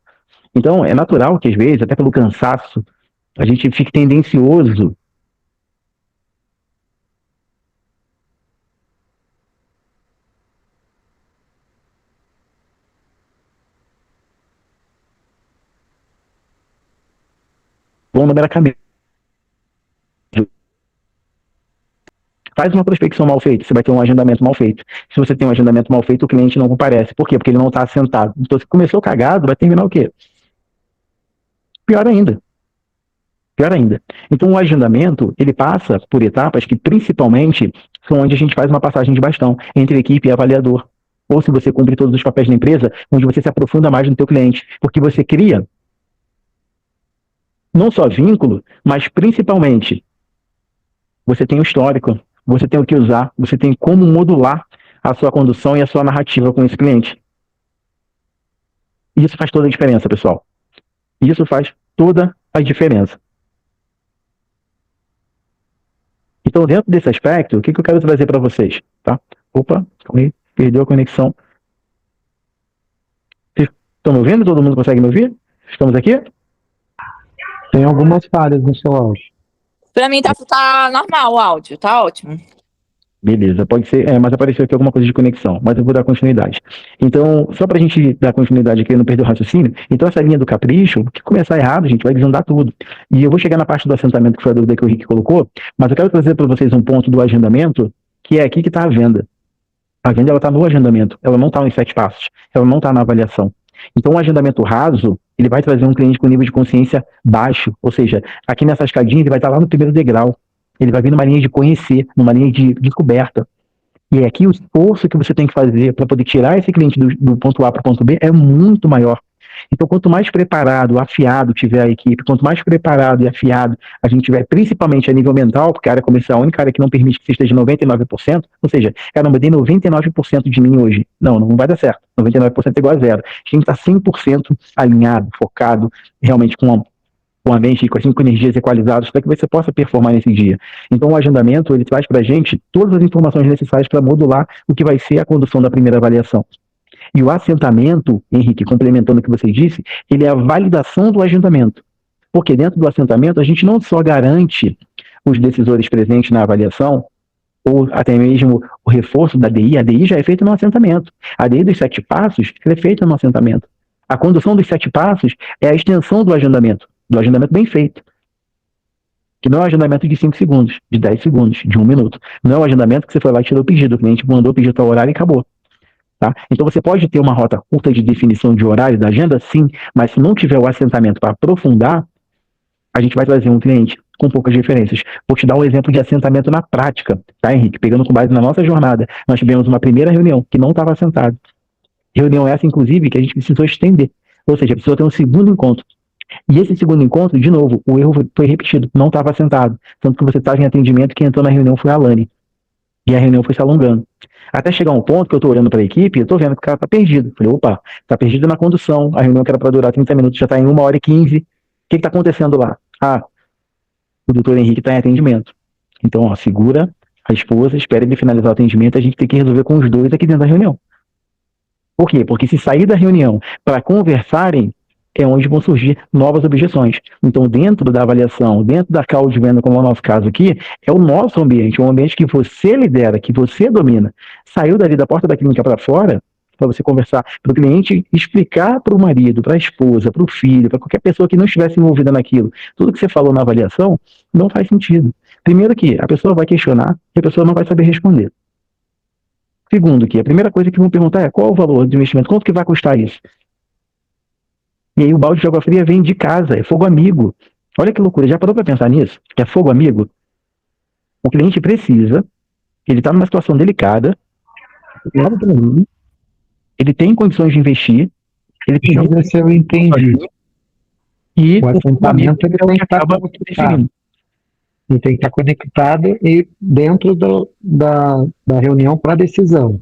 Então é natural que às vezes, até pelo cansaço, a gente fique tendencioso vão numericamente. Faz uma prospecção mal feita, você vai ter um agendamento mal feito. Se você tem um agendamento mal feito, o cliente não comparece. Por quê? Porque ele não está assentado. Então, se começou cagado, vai terminar o quê? Pior ainda. Pior ainda. Então, o agendamento, ele passa por etapas que, principalmente, são onde a gente faz uma passagem de bastão entre equipe e avaliador. Ou se você cumpre todos os papéis da empresa, onde você se aprofunda mais no teu cliente. Porque você cria não só vínculo, mas principalmente você tem o histórico, você tem o que usar, você tem como modular a sua condução e a sua narrativa com esse cliente. E isso faz toda a diferença, pessoal. Isso faz toda a diferença. Então, dentro desse aspecto, o que eu quero trazer para vocês? Tá? Opa, calma aí, perdeu a conexão. Vocês estão me ouvindo? Todo mundo consegue me ouvir? Estamos aqui? Tem algumas falhas no seu áudio. Pra mim tá normal o áudio, tá ótimo. Beleza, pode ser, mas apareceu aqui alguma coisa de conexão, mas eu vou dar continuidade. Então, só para a gente dar continuidade aqui e não perder o raciocínio, então essa linha do capricho, que começar errado, a gente vai desandar tudo. E eu vou chegar na parte do assentamento, que foi a dúvida que o Rick colocou, mas eu quero trazer para vocês um ponto do agendamento, que é aqui que está a venda. A venda, ela está no agendamento, ela não está nos 7 passos, ela não está na avaliação. Então, o agendamento raso, ele vai trazer um cliente com nível de consciência baixo, ou seja, aqui nessa escadinha, ele vai estar lá no primeiro degrau. Ele vai vir numa linha de conhecer, numa linha de descoberta. E é aqui o esforço que você tem que fazer para poder tirar esse cliente do ponto A para o ponto B é muito maior. Então, quanto mais preparado, afiado tiver a equipe, quanto mais preparado e afiado a gente tiver, principalmente a nível mental, porque a área comercial é a única área que não permite que você esteja 99%, ou seja, caramba, eu dei 99% de mim hoje. Não vai dar certo. 99% é igual a zero. A gente tem que estar 100% alinhado, focado, realmente com a mente, com as 5 energias equalizadas, para que você possa performar nesse dia. Então, o agendamento, ele traz para a gente todas as informações necessárias para modular o que vai ser a condução da primeira avaliação. E o assentamento, Henrique, complementando o que você disse, ele é a validação do agendamento. Porque dentro do assentamento, a gente não só garante os decisores presentes na avaliação, ou até mesmo o reforço da DI, a DI já é feita no assentamento. A DI dos 7 passos é feita no assentamento. A condução dos 7 passos é a extensão do agendamento bem feito. Que não é um agendamento de 5 segundos, de 10 segundos, de 1 minuto. Não é um agendamento que você foi lá e tirou o pedido, o cliente mandou o pedido para o horário e acabou. Tá? Então você pode ter uma rota curta de definição de horário da agenda, sim, mas se não tiver o assentamento para aprofundar, a gente vai trazer um cliente com poucas referências. Vou te dar um exemplo de assentamento na prática, tá, Henrique? Pegando com base na nossa jornada, nós tivemos uma primeira reunião que não estava assentado. Reunião essa, inclusive, que a gente precisou estender. Ou seja, precisou ter um segundo encontro. E esse segundo encontro, de novo, o erro foi repetido, não estava assentado. Tanto que você estava em atendimento, quem entrou na reunião foi a Alane. E a reunião foi se alongando. Até chegar um ponto que eu estou olhando para a equipe, eu estou vendo que o cara está perdido. Falei, opa, está perdido na condução, a reunião que era para durar 30 minutos já está em 1h15. O que está acontecendo lá? O doutor Henrique está em atendimento. Então, segura a esposa, espera ele finalizar o atendimento, a gente tem que resolver com os dois aqui dentro da reunião. Por quê? Porque se sair da reunião para conversarem, é onde vão surgir novas objeções. Então, dentro da avaliação, dentro da call de venda, como é o nosso caso aqui, é o nosso ambiente, um ambiente que você lidera, que você domina. Saiu dali da porta da clínica para fora, para você conversar, para o cliente explicar para o marido, para a esposa, para o filho, para qualquer pessoa que não estivesse envolvida naquilo. Tudo que você falou na avaliação não faz sentido. Primeiro que a pessoa vai questionar e a pessoa não vai saber responder. Segundo que a primeira coisa que vão perguntar é qual o valor do investimento, quanto que vai custar isso? E aí o balde de água fria vem de casa, é fogo amigo. Olha que loucura, já parou para pensar nisso? Que é fogo amigo? O cliente precisa, ele está numa situação delicada, ele tem condições de investir, ele tem Deixa eu ver se eu entendi. e O assentamento ele tem que estar acaba conectado. definindo. Ele tem que estar conectado e dentro da reunião para decisão.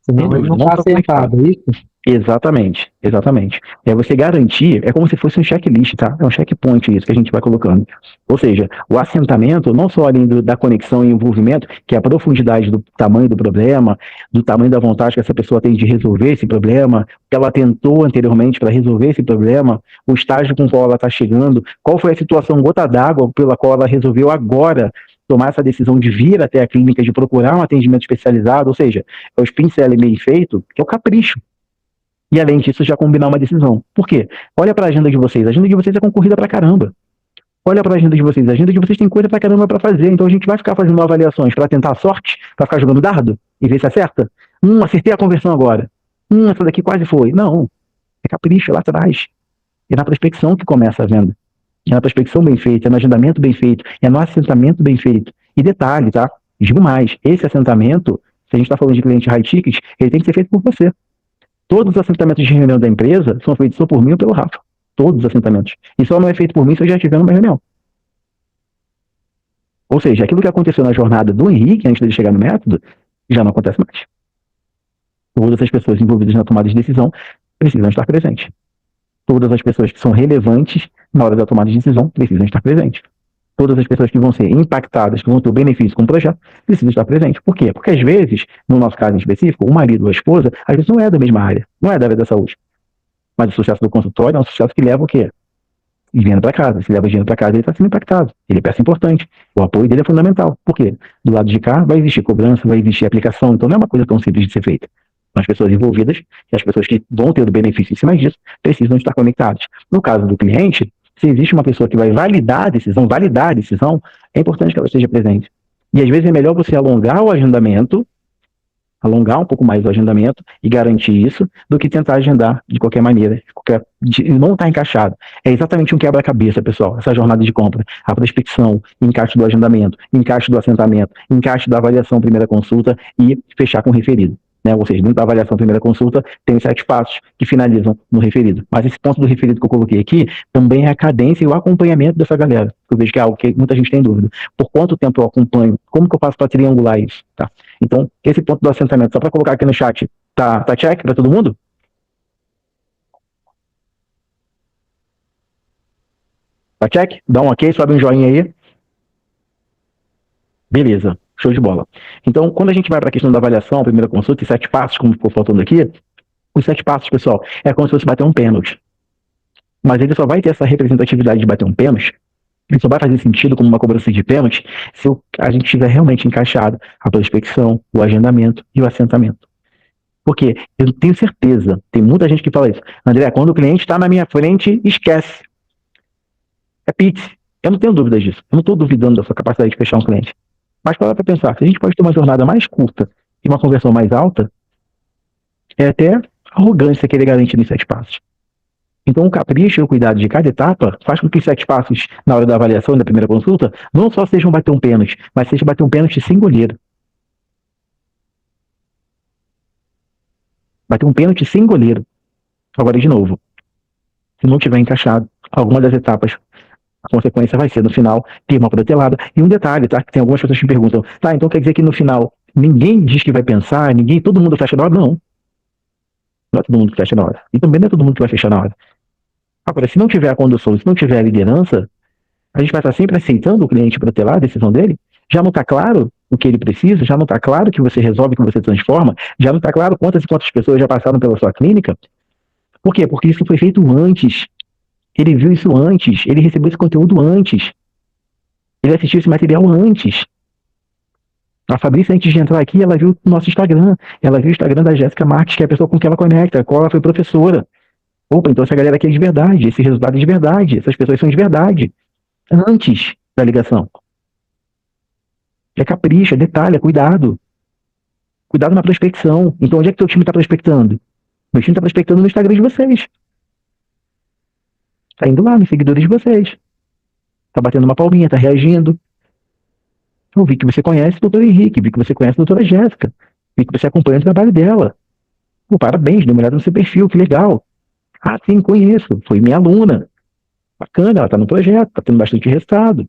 Senão ele não Não está tá conectado. assentado, é isso? Exatamente, exatamente. É você garantir, é como se fosse um checklist, tá? É um checkpoint isso que a gente vai colocando. Ou seja, o assentamento, não só além da conexão e envolvimento, que é a profundidade do tamanho do problema, do tamanho da vontade que essa pessoa tem de resolver esse problema, o que ela tentou anteriormente para resolver esse problema, o estágio com o qual ela está chegando, qual foi a situação gota d'água pela qual ela resolveu agora tomar essa decisão de vir até a clínica, de procurar um atendimento especializado, ou seja, é o spin selling bem feito, que é o capricho. E além disso, já combinar uma decisão. Por quê? Olha para a agenda de vocês. A agenda de vocês é concorrida pra caramba. Olha para a agenda de vocês. A agenda de vocês tem coisa pra caramba para fazer. Então a gente vai ficar fazendo avaliações para tentar a sorte, para ficar jogando dardo e ver se acerta. Acertei a conversão agora. Essa daqui quase foi. Não. É capricho, é lá atrás. É na prospecção que começa a venda. É na prospecção bem feita, é no agendamento bem feito, é no assentamento bem feito. E detalhe, tá? Digo mais, esse assentamento, se a gente está falando de cliente high ticket, ele tem que ser feito por você. Todos os assentamentos de reunião da empresa são feitos só por mim ou pelo Rafa. Todos os assentamentos. E só não é feito por mim se eu já estiver numa reunião. Ou seja, aquilo que aconteceu na jornada do Henrique, antes dele chegar no método, já não acontece mais. Todas as pessoas envolvidas na tomada de decisão precisam estar presentes. Todas as pessoas que são relevantes na hora da tomada de decisão precisam estar presentes. Todas as pessoas que vão ser impactadas, que vão ter o benefício com o projeto, precisam estar presentes. Por quê? Porque às vezes, no nosso caso em específico, o marido ou a esposa, às vezes não é da mesma área, não é da área da saúde. Mas o sucesso do consultório é um sucesso que leva o quê? Dinheiro para casa. Se leva dinheiro para casa, ele está sendo impactado. Ele é peça importante. O apoio dele é fundamental. Por quê? Do lado de cá vai existir cobrança, vai existir aplicação, então não é uma coisa tão simples de ser feita. As pessoas envolvidas e as pessoas que vão ter o benefício em cima disso precisam estar conectadas. No caso do cliente, se existe uma pessoa que vai validar a decisão, é importante que ela esteja presente. E às vezes é melhor você alongar o agendamento, alongar um pouco mais o agendamento e garantir isso, do que tentar agendar de qualquer maneira, não está encaixado. É exatamente um quebra-cabeça, pessoal, essa jornada de compra. A prospecção, encaixe do agendamento, encaixe do assentamento, encaixe da avaliação primeira consulta e fechar com o referido. Né? Ou seja, dentro da avaliação primeira consulta, tem os 7 passos que finalizam no referido. Mas esse ponto do referido que eu coloquei aqui também é a cadência e o acompanhamento dessa galera. Eu vejo que é algo que muita gente tem dúvida. Por quanto tempo eu acompanho? Como que eu faço para triangular isso? Tá? Então, esse ponto do assentamento, só para colocar aqui no chat, tá check para todo mundo? Tá check? Dá um ok, sobe um joinha aí. Beleza. Show de bola. Então, quando a gente vai para a questão da avaliação, primeira consulta e 7 passos, como ficou faltando aqui, os 7 passos, pessoal, é como se fosse bater um pênalti. Mas ele só vai ter essa representatividade de bater um pênalti, ele só vai fazer sentido como uma cobrança de pênalti se a gente tiver realmente encaixado a prospecção, o agendamento e o assentamento. Porque eu tenho certeza, tem muita gente que fala isso. André, quando o cliente está na minha frente, esquece. É pitch. Eu não tenho dúvidas disso. Eu não estou duvidando da sua capacidade de fechar um cliente. Mas para pensar, se a gente pode ter uma jornada mais curta e uma conversão mais alta, é até arrogância querer garantir nos 7 passos. Então o capricho e o cuidado de cada etapa faz com que os 7 passos na hora da avaliação e da primeira consulta não só sejam bater um pênalti, mas seja bater um pênalti sem goleiro. Bater um pênalti sem goleiro. Agora de novo, se não tiver encaixado alguma das etapas, a consequência vai ser, no final, ter uma protelada. E um detalhe, tá? Que tem algumas pessoas que me perguntam, tá, então quer dizer que no final ninguém diz que vai pensar, todo mundo fecha na hora? Não. Não é todo mundo que fecha na hora. E também não é todo mundo que vai fechar na hora. Agora, se não tiver a condução, se não tiver a liderança, a gente vai estar sempre aceitando o cliente protelar a decisão dele? Já não está claro o que ele precisa? Já não está claro que você resolve, que você transforma? Já não está claro quantas e quantas pessoas já passaram pela sua clínica? Por quê? Porque isso foi feito antes. Ele viu isso antes, ele recebeu esse conteúdo antes. Ele assistiu esse material antes. A Fabrícia, antes de entrar aqui, ela viu o nosso Instagram. Ela viu o Instagram da Jéssica Marques, que é a pessoa com quem ela conecta, com qual ela foi professora. Opa, então essa galera aqui é de verdade, esse resultado é de verdade, essas pessoas são de verdade. Antes da ligação. É capricho, é detalhe, é cuidado. Cuidado na prospecção. Então onde é que teu time está prospectando? Meu time está prospectando no Instagram de vocês. Tá indo lá nos seguidores de vocês. Tá batendo uma palminha, tá reagindo. Eu vi que você conhece o doutor Henrique, vi que você conhece a doutora Jéssica, vi que você acompanha o trabalho dela. Pô, parabéns, dê uma olhada no seu perfil, que legal. Ah, sim, conheço, foi minha aluna. Bacana, ela tá no projeto, tá tendo bastante resultado.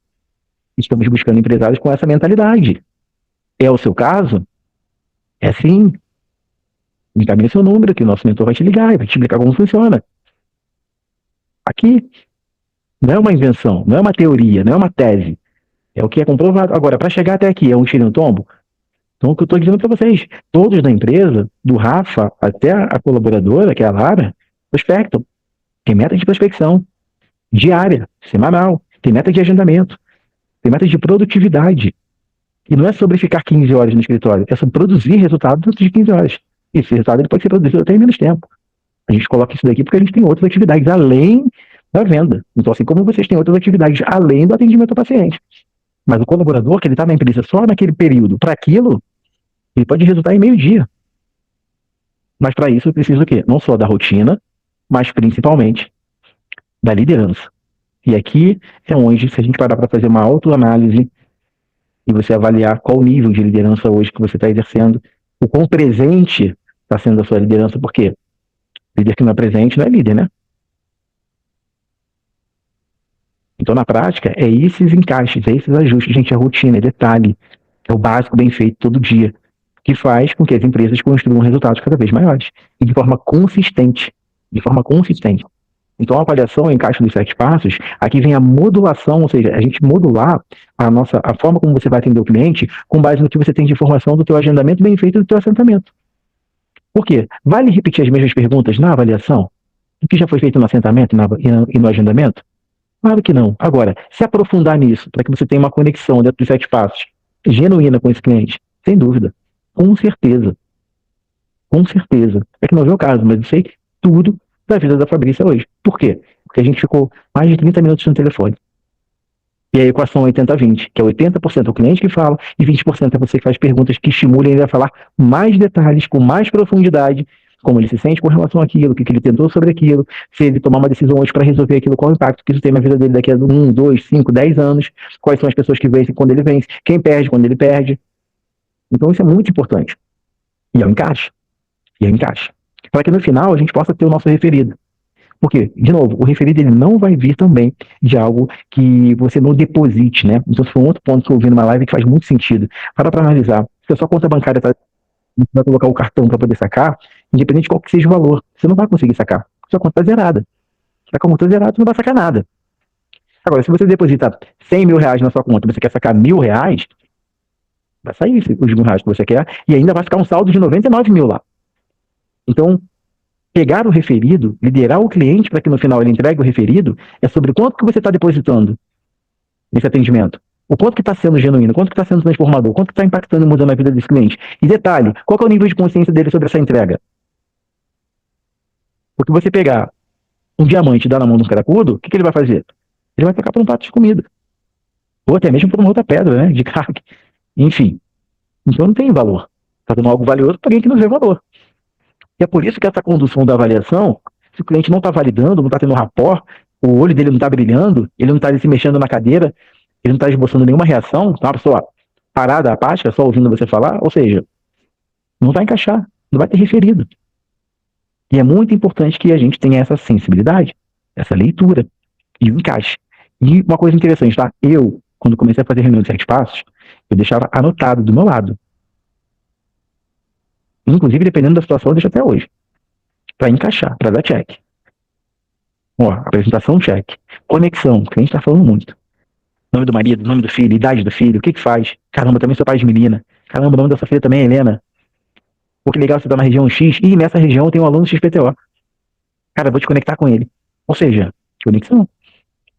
Estamos buscando empresários com essa mentalidade. É o seu caso? É sim. Encaminhe seu número, que o nosso mentor vai te ligar e vai te explicar como funciona. Aqui, não é uma invenção, não é uma teoria, não é uma tese. É o que é comprovado. Agora, para chegar até aqui, é um tiro no tombo? Então, o que eu estou dizendo para vocês, todos da empresa, do Rafa até a colaboradora, que é a Lara, prospectam. Tem meta de prospecção diária, semanal, tem meta de agendamento, tem meta de produtividade. E não é sobre ficar 15 horas no escritório, é sobre produzir resultado dentro de 15 horas. Esse resultado ele pode ser produzido até em menos tempo. A gente coloca isso daqui porque a gente tem outras atividades além da venda. Então, assim como vocês têm outras atividades além do atendimento ao paciente. Mas o colaborador, que ele está na empresa só naquele período, para aquilo, ele pode resultar em meio-dia. Mas para isso eu preciso o quê? Não só da rotina, mas principalmente da liderança. E aqui é onde, se a gente parar para fazer uma autoanálise e você avaliar qual o nível de liderança hoje que você está exercendo, o quão presente está sendo a sua liderança, porque líder que não é presente não é líder, né? Então, na prática, é esses encaixes, é esses ajustes, gente, é rotina, é detalhe, é o básico bem feito todo dia, que faz com que as empresas construam resultados cada vez maiores, e de forma consistente, Então, a avaliação, o encaixe dos 7 passos, aqui vem a modulação, ou seja, a gente modular a forma como você vai atender o cliente com base no que você tem de informação do teu agendamento bem feito do teu assentamento. Por quê? Vale repetir as mesmas perguntas na avaliação? O que já foi feito no assentamento e no agendamento? Claro que não. Agora, se aprofundar nisso, para que você tenha uma conexão dentro dos 7 passos, genuína com esse cliente, sem dúvida, com certeza. É que não é o caso, mas eu sei tudo da vida da Fabrícia hoje. Por quê? Porque a gente ficou mais de 30 minutos no telefone. E a equação 80-20, que é 80% é o cliente que fala e 20% é você que faz perguntas que estimulem ele a falar mais detalhes, com mais profundidade, como ele se sente com relação àquilo, o que ele tentou sobre aquilo, se ele tomar uma decisão hoje para resolver aquilo, qual o impacto que isso tem na vida dele daqui a 1, 2, 5, 10 anos, quais são as pessoas que vencem quando ele vence, quem perde quando ele perde. Então isso é muito importante. E é um encaixe. Para que no final a gente possa ter o nosso referido. Porque, de novo, o referido ele não vai vir também de algo que você não deposite, né? Então, esse foi um outro ponto que eu ouvi numa live que faz muito sentido. Para analisar. Se a sua conta bancária vai colocar o cartão para poder sacar, independente de qual que seja o valor, você não vai conseguir sacar. Sua conta está zerada. Se a conta está zerada, você não vai sacar nada. Agora, se você deposita 100 mil reais na sua conta e você quer sacar 1.000 reais, vai sair os 1.000 reais que você quer e ainda vai ficar um saldo de 99 mil lá. Então, pegar o referido, liderar o cliente para que no final ele entregue o referido, é sobre quanto que você está depositando nesse atendimento. O quanto que está sendo genuíno, quanto que está sendo transformador, quanto que está impactando e mudando a vida desse cliente. E detalhe, qual que é o nível de consciência dele sobre essa entrega? Porque você pegar um diamante e dar na mão de um cracudo, o que ele vai fazer? Ele vai trocar por um prato de comida. Ou até mesmo por uma outra pedra, né? De crack. Enfim. Então não tem valor. Está dando algo valioso para alguém que não vê valor. E é por isso que essa condução da avaliação, se o cliente não está validando, não está tendo rapport, o olho dele não está brilhando, ele não está se mexendo na cadeira, ele não está esboçando nenhuma reação, tá uma pessoa parada, apática, só ouvindo você falar, ou seja, não vai encaixar, não vai ter referido. E é muito importante que a gente tenha essa sensibilidade, essa leitura e o encaixe. E uma coisa interessante, tá? Eu, quando comecei a fazer reunião de 7 passos, eu deixava anotado do meu lado. Inclusive, dependendo da situação, eu deixo até hoje. Para encaixar, para dar check. Ó, apresentação, check. Conexão, o cliente está falando muito. Nome do marido, nome do filho, idade do filho, o que faz? Caramba, também sou pai de menina. Caramba, o nome da sua filha também é Helena. Pô, que legal você tá na região X. E nessa região tem um aluno XPTO. Cara, vou te conectar com ele. Ou seja, conexão.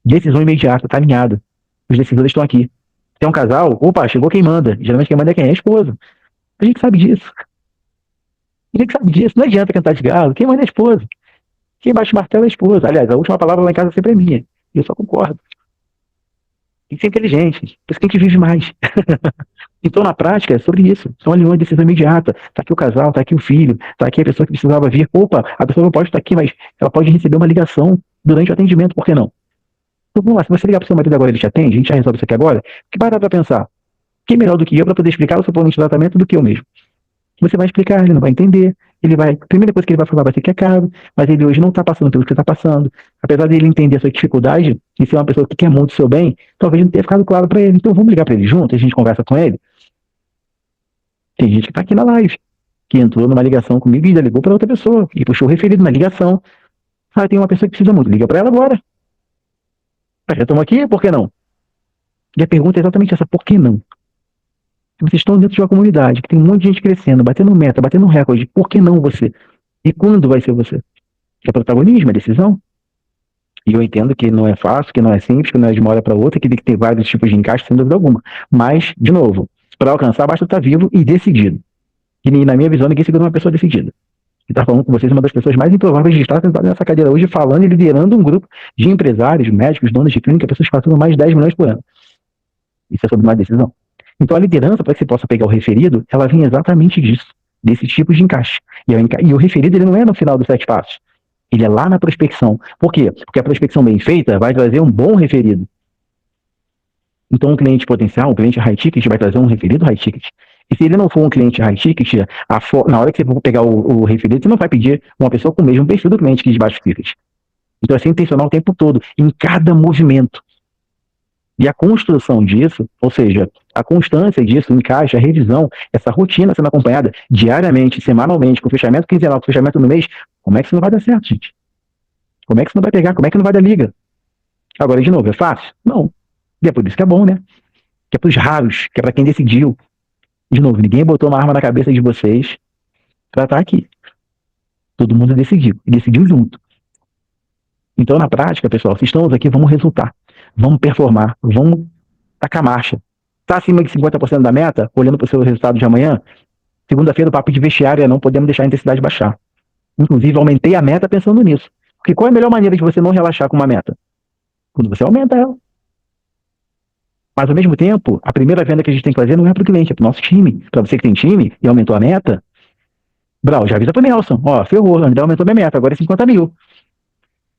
Decisão imediata, tá alinhado. Os decisores estão aqui. Tem um casal, opa, chegou quem manda. Geralmente quem manda é quem? É a esposa. A gente sabe disso. Não adianta cantar de galo. Quem manda é a esposa. Quem bate o martelo é a esposa. Aliás, a última palavra lá em casa sempre é minha. E eu só concordo. Tem que ser inteligente. Por isso que a gente vive mais. Então, na prática, é sobre isso. São alinhões de decisão imediata. Tá aqui o casal, tá aqui o filho, tá aqui a pessoa que precisava vir. Opa, a pessoa não pode estar aqui, mas ela pode receber uma ligação durante o atendimento, por que não? Então vamos lá, se você ligar para o seu marido agora, ele te atende, a gente já resolve isso aqui agora, que parar para pensar, quem é melhor do que eu para poder explicar o seu plano de tratamento do que eu mesmo? Você vai explicar, ele não vai entender, a primeira coisa que ele vai falar vai ser que é caro, mas ele hoje não está passando pelo que você está passando. Apesar de ele entender a sua dificuldade e ser uma pessoa que quer muito o seu bem, talvez não tenha ficado claro para ele. Então vamos ligar para ele junto, a gente conversa com ele. Tem gente que está aqui na live, que entrou numa ligação comigo e já ligou para outra pessoa, e puxou o referido na ligação. Ah, tem uma pessoa que precisa muito, liga para ela agora. Já estamos aqui, por que não? E a pergunta é exatamente essa, por que não? Vocês estão dentro de uma comunidade que tem um monte de gente crescendo, batendo meta, batendo recorde. Por que não você? E quando vai ser você? É protagonismo, é decisão. E eu entendo que não é fácil, que não é simples, que não é de uma hora para outra, que tem que ter vários tipos de encaixe, sem dúvida alguma. Mas, de novo, para alcançar, basta estar vivo e decidido. E na minha visão, ninguém segura uma pessoa decidida. E está falando com vocês uma das pessoas mais improváveis de estar sentado nessa cadeira hoje, falando e liderando um grupo de empresários, médicos, donos de clínica, pessoas faturam mais de 10 milhões por ano. Isso é sobre uma decisão. Então a liderança, para que você possa pegar o referido, ela vem exatamente disso, desse tipo de encaixe. E o referido, ele não é no final dos 7 passos. Ele é lá na prospecção. Por quê? Porque a prospecção bem feita vai trazer um bom referido. Então um cliente potencial, um cliente high ticket, vai trazer um referido high ticket. E se ele não for um cliente high ticket, na hora que você for pegar o referido, você não vai pedir uma pessoa com o mesmo perfil do cliente que de baixo ticket. Então é ser intencional o tempo todo, em cada movimento. E a construção disso, ou seja, a constância disso, o encaixe, a revisão, essa rotina sendo acompanhada diariamente, semanalmente, com fechamento quinzenal, com fechamento no mês, como é que isso não vai dar certo, gente? Como é que isso não vai pegar? Como é que não vai dar liga? Agora, de novo, é fácil? Não. E é por isso que é bom, né? Que é para os raros, que é para quem decidiu. De novo, ninguém botou uma arma na cabeça de vocês para estar aqui. Todo mundo decidiu, e decidiu junto. Então, na prática, pessoal, se estamos aqui, vamos resultar. Vamos performar, vamos tacar marcha. Está acima de 50% da meta, olhando para o seu resultado de amanhã, segunda-feira o papo de vestiário é não podemos deixar a intensidade baixar. Inclusive, aumentei a meta pensando nisso. Porque qual é a melhor maneira de você não relaxar com uma meta? Quando você aumenta ela. Mas, ao mesmo tempo, a primeira venda que a gente tem que fazer não é para o cliente, é para o nosso time. Para você que tem time e aumentou a meta, Brau, já avisa para o Nelson. Ó, ferrou, André aumentou minha meta, agora é 50 mil.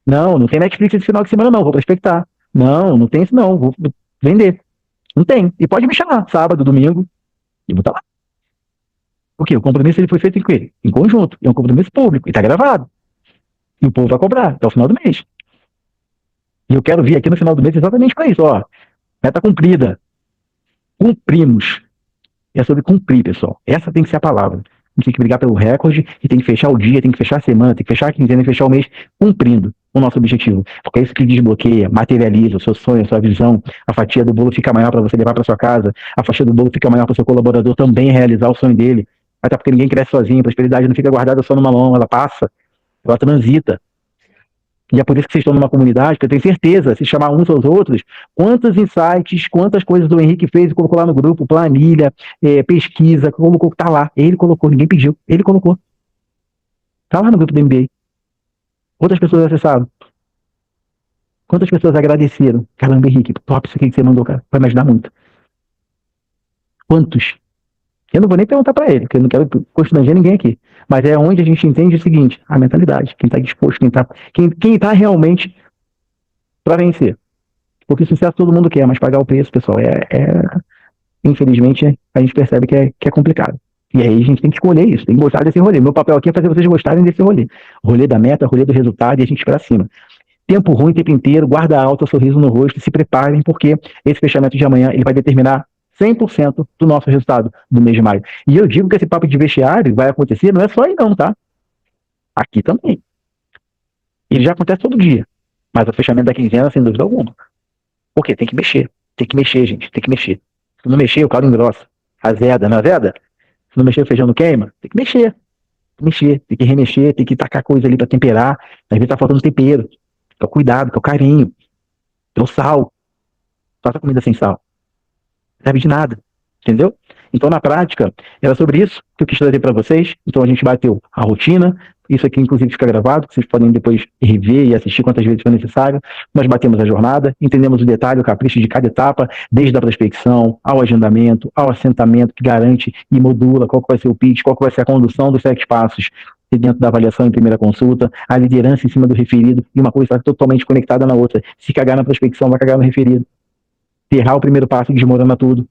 Não tem Netflix esse final de semana não, vou prospectar. Não tem isso não, vou vender. Não tem. E pode me chamar, sábado, domingo, e vou estar lá. Porque o compromisso ele foi feito em conjunto. É um compromisso público, e está gravado. E o povo vai cobrar até o final do mês. E eu quero vir aqui no final do mês exatamente para isso, ó. Meta cumprida. Cumprimos. É sobre cumprir, pessoal. Essa tem que ser a palavra. A gente tem que brigar pelo recorde, e tem que fechar o dia, tem que fechar a semana, tem que fechar a quinzena, tem que fechar o mês, cumprindo o nosso objetivo. Porque é isso que desbloqueia, materializa o seu sonho, a sua visão, a fatia do bolo fica maior para você levar para sua casa, a fatia do bolo fica maior para o seu colaborador também realizar o sonho dele. Até porque ninguém cresce sozinho, a prosperidade não fica guardada só numa mão, ela passa, ela transita. E é por isso que vocês estão numa comunidade, que eu tenho certeza, se chamar uns aos outros, quantos insights, quantas coisas o Henrique fez e colocou lá no grupo, planilha, pesquisa, colocou, tá lá. Ele colocou, ninguém pediu, ele colocou. Tá lá no grupo do MBA. Quantas pessoas acessaram? Quantas pessoas agradeceram? Caramba, Henrique, top isso aqui que você mandou, cara. Vai me ajudar muito. Quantos? Eu não vou nem perguntar para ele, porque eu não quero constranger ninguém aqui. Mas é onde a gente entende o seguinte, a mentalidade, quem está disposto, quem tá realmente para vencer. Porque sucesso todo mundo quer, mas pagar o preço, pessoal, infelizmente, a gente percebe que é complicado. E aí a gente tem que escolher isso, tem que gostar desse rolê. Meu papel aqui é fazer vocês gostarem desse rolê. Rolê da meta, rolê do resultado e a gente ir para cima. Tempo ruim o tempo inteiro, guarda alto, sorriso no rosto, se preparem, porque esse fechamento de amanhã ele vai determinar 100% do nosso resultado do mês de maio. E eu digo que esse papo de vestiário vai acontecer, não é só aí não, tá? Aqui também. Ele já acontece todo dia. Mas o fechamento da quinzena, sem dúvida alguma. Por quê? Tem que mexer, gente, tem que mexer. Se não mexer, o caldo engrossa. Azeda, não azeda? Se não mexer, o feijão não queima? Tem que mexer. Tem que remexer, tem que tacar coisa ali pra temperar. Às vezes tá faltando tempero. Que é o cuidado, que é o carinho. Que é o sal. Faça comida sem sal. Não serve de nada, entendeu? Então, na prática, era sobre isso que eu quis trazer para vocês. Então, a gente bateu a rotina. Isso aqui, inclusive, fica gravado, que vocês podem depois rever e assistir quantas vezes for necessário. Nós batemos a jornada, entendemos o detalhe, o capricho de cada etapa, desde a prospecção, ao agendamento, ao assentamento, que garante e modula qual que vai ser o pitch, qual que vai ser a condução dos 7 passos, dentro da avaliação em primeira consulta, a liderança em cima do referido, e uma coisa está totalmente conectada na outra. Se cagar na prospecção, vai cagar no referido. Se errar o primeiro passo, desmorona tudo.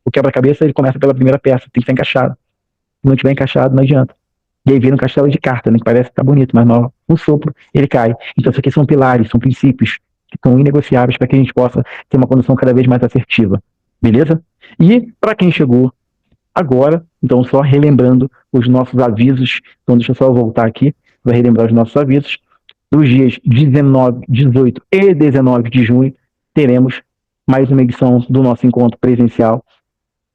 O quebra-cabeça, ele começa pela primeira peça, tem que estar encaixado. Se não estiver encaixado, não adianta. E aí vira um castelo de carta, né, que parece que tá bonito, mas não, um sopro, ele cai. Então isso aqui são pilares, são princípios que são inegociáveis para que a gente possa ter uma condução cada vez mais assertiva. Beleza? E para quem chegou agora, então só relembrando os nossos avisos, então deixa eu só voltar aqui para relembrar os nossos avisos. Dos dias 19, 18 e 19 de junho, teremos mais uma edição do nosso encontro presencial,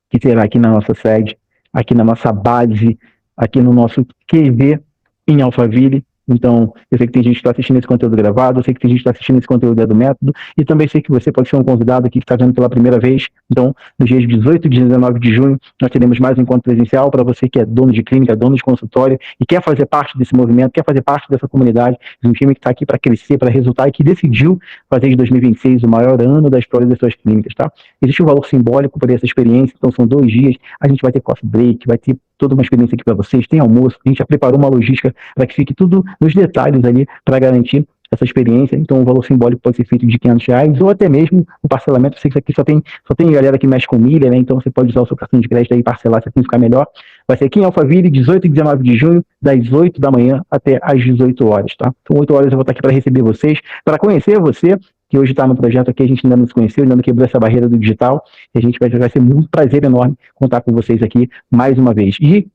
que será aqui na nossa sede, aqui na nossa base, aqui no nosso QV em Alphaville. Então, eu sei que tem gente que está assistindo esse conteúdo gravado, eu sei que tem gente que está assistindo esse conteúdo do método, e também sei que você pode ser um convidado aqui que está vendo pela primeira vez. Então, nos dias 18 e 19 de junho, nós teremos mais um encontro presencial para você que é dono de clínica, dono de consultório e quer fazer parte desse movimento, quer fazer parte dessa comunidade, de um time que está aqui para crescer, para resultar e que decidiu fazer de 2026 o maior ano da história das suas clínicas, tá? Existe um valor simbólico por essa experiência, então são 2 dias, a gente vai ter coffee break, vai ter toda uma experiência aqui para vocês, tem almoço, a gente já preparou uma logística para que fique tudo nos detalhes ali para garantir essa experiência. Então o valor simbólico pode ser feito de R$500 ou até mesmo o parcelamento. Eu sei que isso aqui só tem galera que mexe com milha, né? Então você pode usar o seu cartão de crédito aí e parcelar se assim ficar melhor. Vai ser aqui em Alphaville, 18 e 19 de junho, das 8 da manhã até às 18 horas, tá? Então 8 horas eu vou estar aqui para receber vocês, para conhecer você, que hoje está no projeto aqui, a gente ainda não se conheceu, ainda não quebrou essa barreira do digital, e a gente vai ser muito prazer enorme contar com vocês aqui mais uma vez. E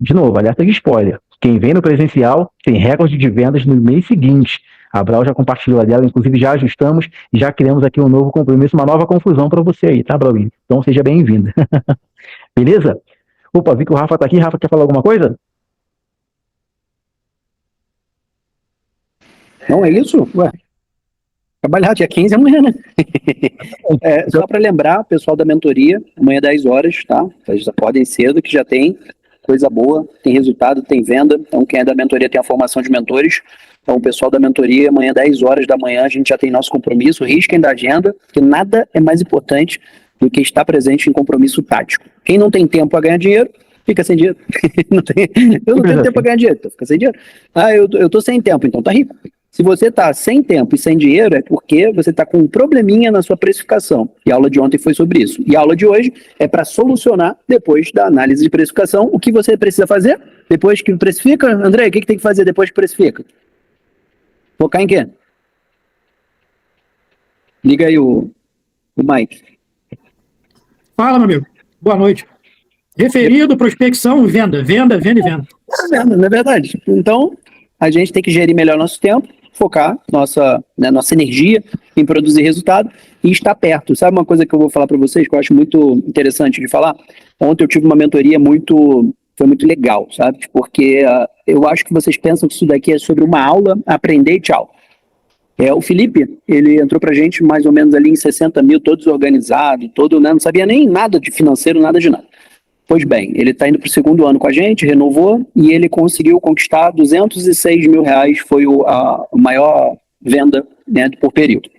de novo, alerta de spoiler. Quem vem no presencial tem recorde de vendas no mês seguinte. A Brau já compartilhou a dela, inclusive já ajustamos e já criamos aqui um novo compromisso, uma nova confusão para você aí, tá, Brauinho? Então seja bem-vinda. Beleza? Opa, vi que o Rafa tá aqui. Rafa, quer falar alguma coisa? Não é isso? Ué. Trabalhar dia 15 amanhã, né? Só para lembrar, pessoal da mentoria, amanhã 10 horas, tá? Vocês acordem cedo, que já tem coisa boa, tem resultado, tem venda. Então, quem é da mentoria tem a formação de mentores. Então, o pessoal da mentoria, amanhã 10 horas da manhã, a gente já tem nosso compromisso. Risquem da agenda, que nada é mais importante do que estar presente em compromisso tático. Quem não tem tempo a ganhar dinheiro, fica sem dinheiro. Eu não tenho tempo a ganhar dinheiro, então fica sem dinheiro. Eu tô sem tempo, então tá rico. Se você está sem tempo e sem dinheiro, é porque você está com um probleminha na sua precificação. E a aula de ontem foi sobre isso. E a aula de hoje é para solucionar, depois da análise de precificação, o que você precisa fazer depois que precifica. André, o que tem que fazer depois que precifica? Focar em quê? Liga aí o Mike. Fala, meu amigo. Boa noite. Referido, prospecção, venda. Venda. Venda, não é verdade? Então, a gente tem que gerir melhor nosso tempo, focar nossa energia em produzir resultado e estar perto. Sabe uma coisa que eu vou falar para vocês que eu acho muito interessante de falar? Ontem eu tive uma mentoria foi muito legal, sabe? Porque eu acho que vocês pensam que isso daqui é sobre uma aula, aprender e tchau. O Felipe, ele entrou pra gente mais ou menos ali em 60 mil, todo desorganizado, não sabia nem nada de financeiro, nada de nada. Pois bem, ele está indo para o 2º ano com a gente, renovou, e ele conseguiu conquistar R$206 mil, foi a maior venda, né, por período.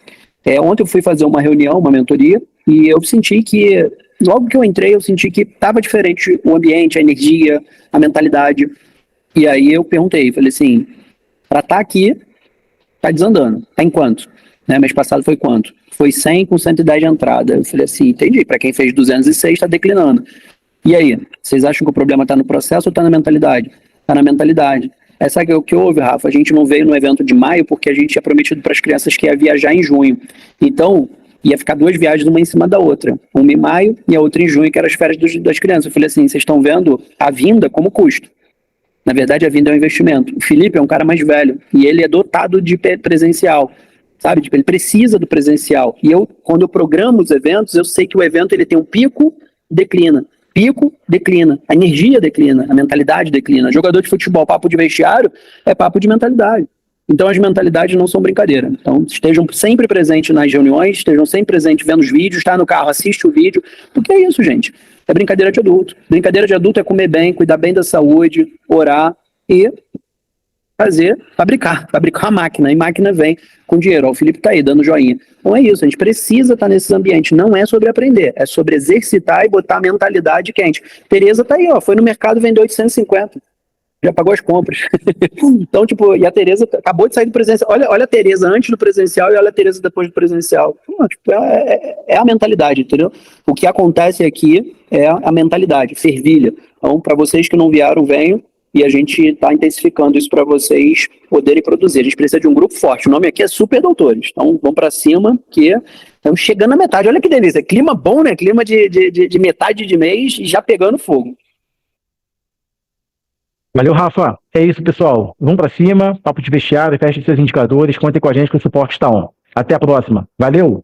Ontem eu fui fazer uma reunião, uma mentoria, e eu senti que, logo que eu entrei, eu senti que estava diferente o ambiente, a energia, a mentalidade. E aí eu perguntei, falei assim, para estar aqui, está desandando, está em quanto? Mês passado foi quanto? Foi 100 com 110 de entrada. Eu falei assim, entendi, para quem fez 206 está declinando. E aí, vocês acham que o problema está no processo ou está na mentalidade? Está na mentalidade. Sabe o que houve, Rafa? A gente não veio no evento de maio porque a gente tinha prometido para as crianças que ia viajar em junho. Então, ia ficar 2 viagens, uma em cima da outra. Uma em maio e a outra em junho, que eram as férias das crianças. Eu falei assim, vocês estão vendo a vinda como custo. Na verdade, a vinda é um investimento. O Felipe é um cara mais velho e ele é dotado de presencial. Sabe? Tipo, ele precisa do presencial. E quando eu programo os eventos, eu sei que o evento ele tem um pico, declina. Pico, declina. A energia declina. A mentalidade declina. Jogador de futebol, papo de vestiário, é papo de mentalidade. Então, as mentalidades não são brincadeira. Então, estejam sempre presentes nas reuniões, estejam sempre presentes vendo os vídeos, está no carro, assiste o vídeo. Porque é isso, gente. É brincadeira de adulto. Brincadeira de adulto é comer bem, cuidar bem da saúde, orar e fabricar a máquina. E máquina vem com dinheiro. Ó, o Felipe tá aí, dando joinha. Então é isso, a gente precisa estar nesses ambientes. Não é sobre aprender, é sobre exercitar e botar a mentalidade quente. Tereza tá aí, ó, foi no mercado, vendeu 850. já pagou as compras. Então, tipo, e a Tereza acabou de sair do presencial. Olha a Tereza antes do presencial e olha a Tereza depois do presencial. Tipo, é a mentalidade, entendeu? O que acontece aqui é a mentalidade, fervilha. Então, para vocês que não vieram, venham. E a gente está intensificando isso para vocês poderem produzir. A gente precisa de um grupo forte. O nome aqui é Super Doutores. Então, vamos para cima, que estamos chegando na metade. Olha que delícia. Clima bom, né? Clima de metade de mês e já pegando fogo. Valeu, Rafa. É isso, pessoal. Vamos para cima. Papo de vestiário, feche seus indicadores. Contem com a gente que o suporte está on. Até a próxima. Valeu!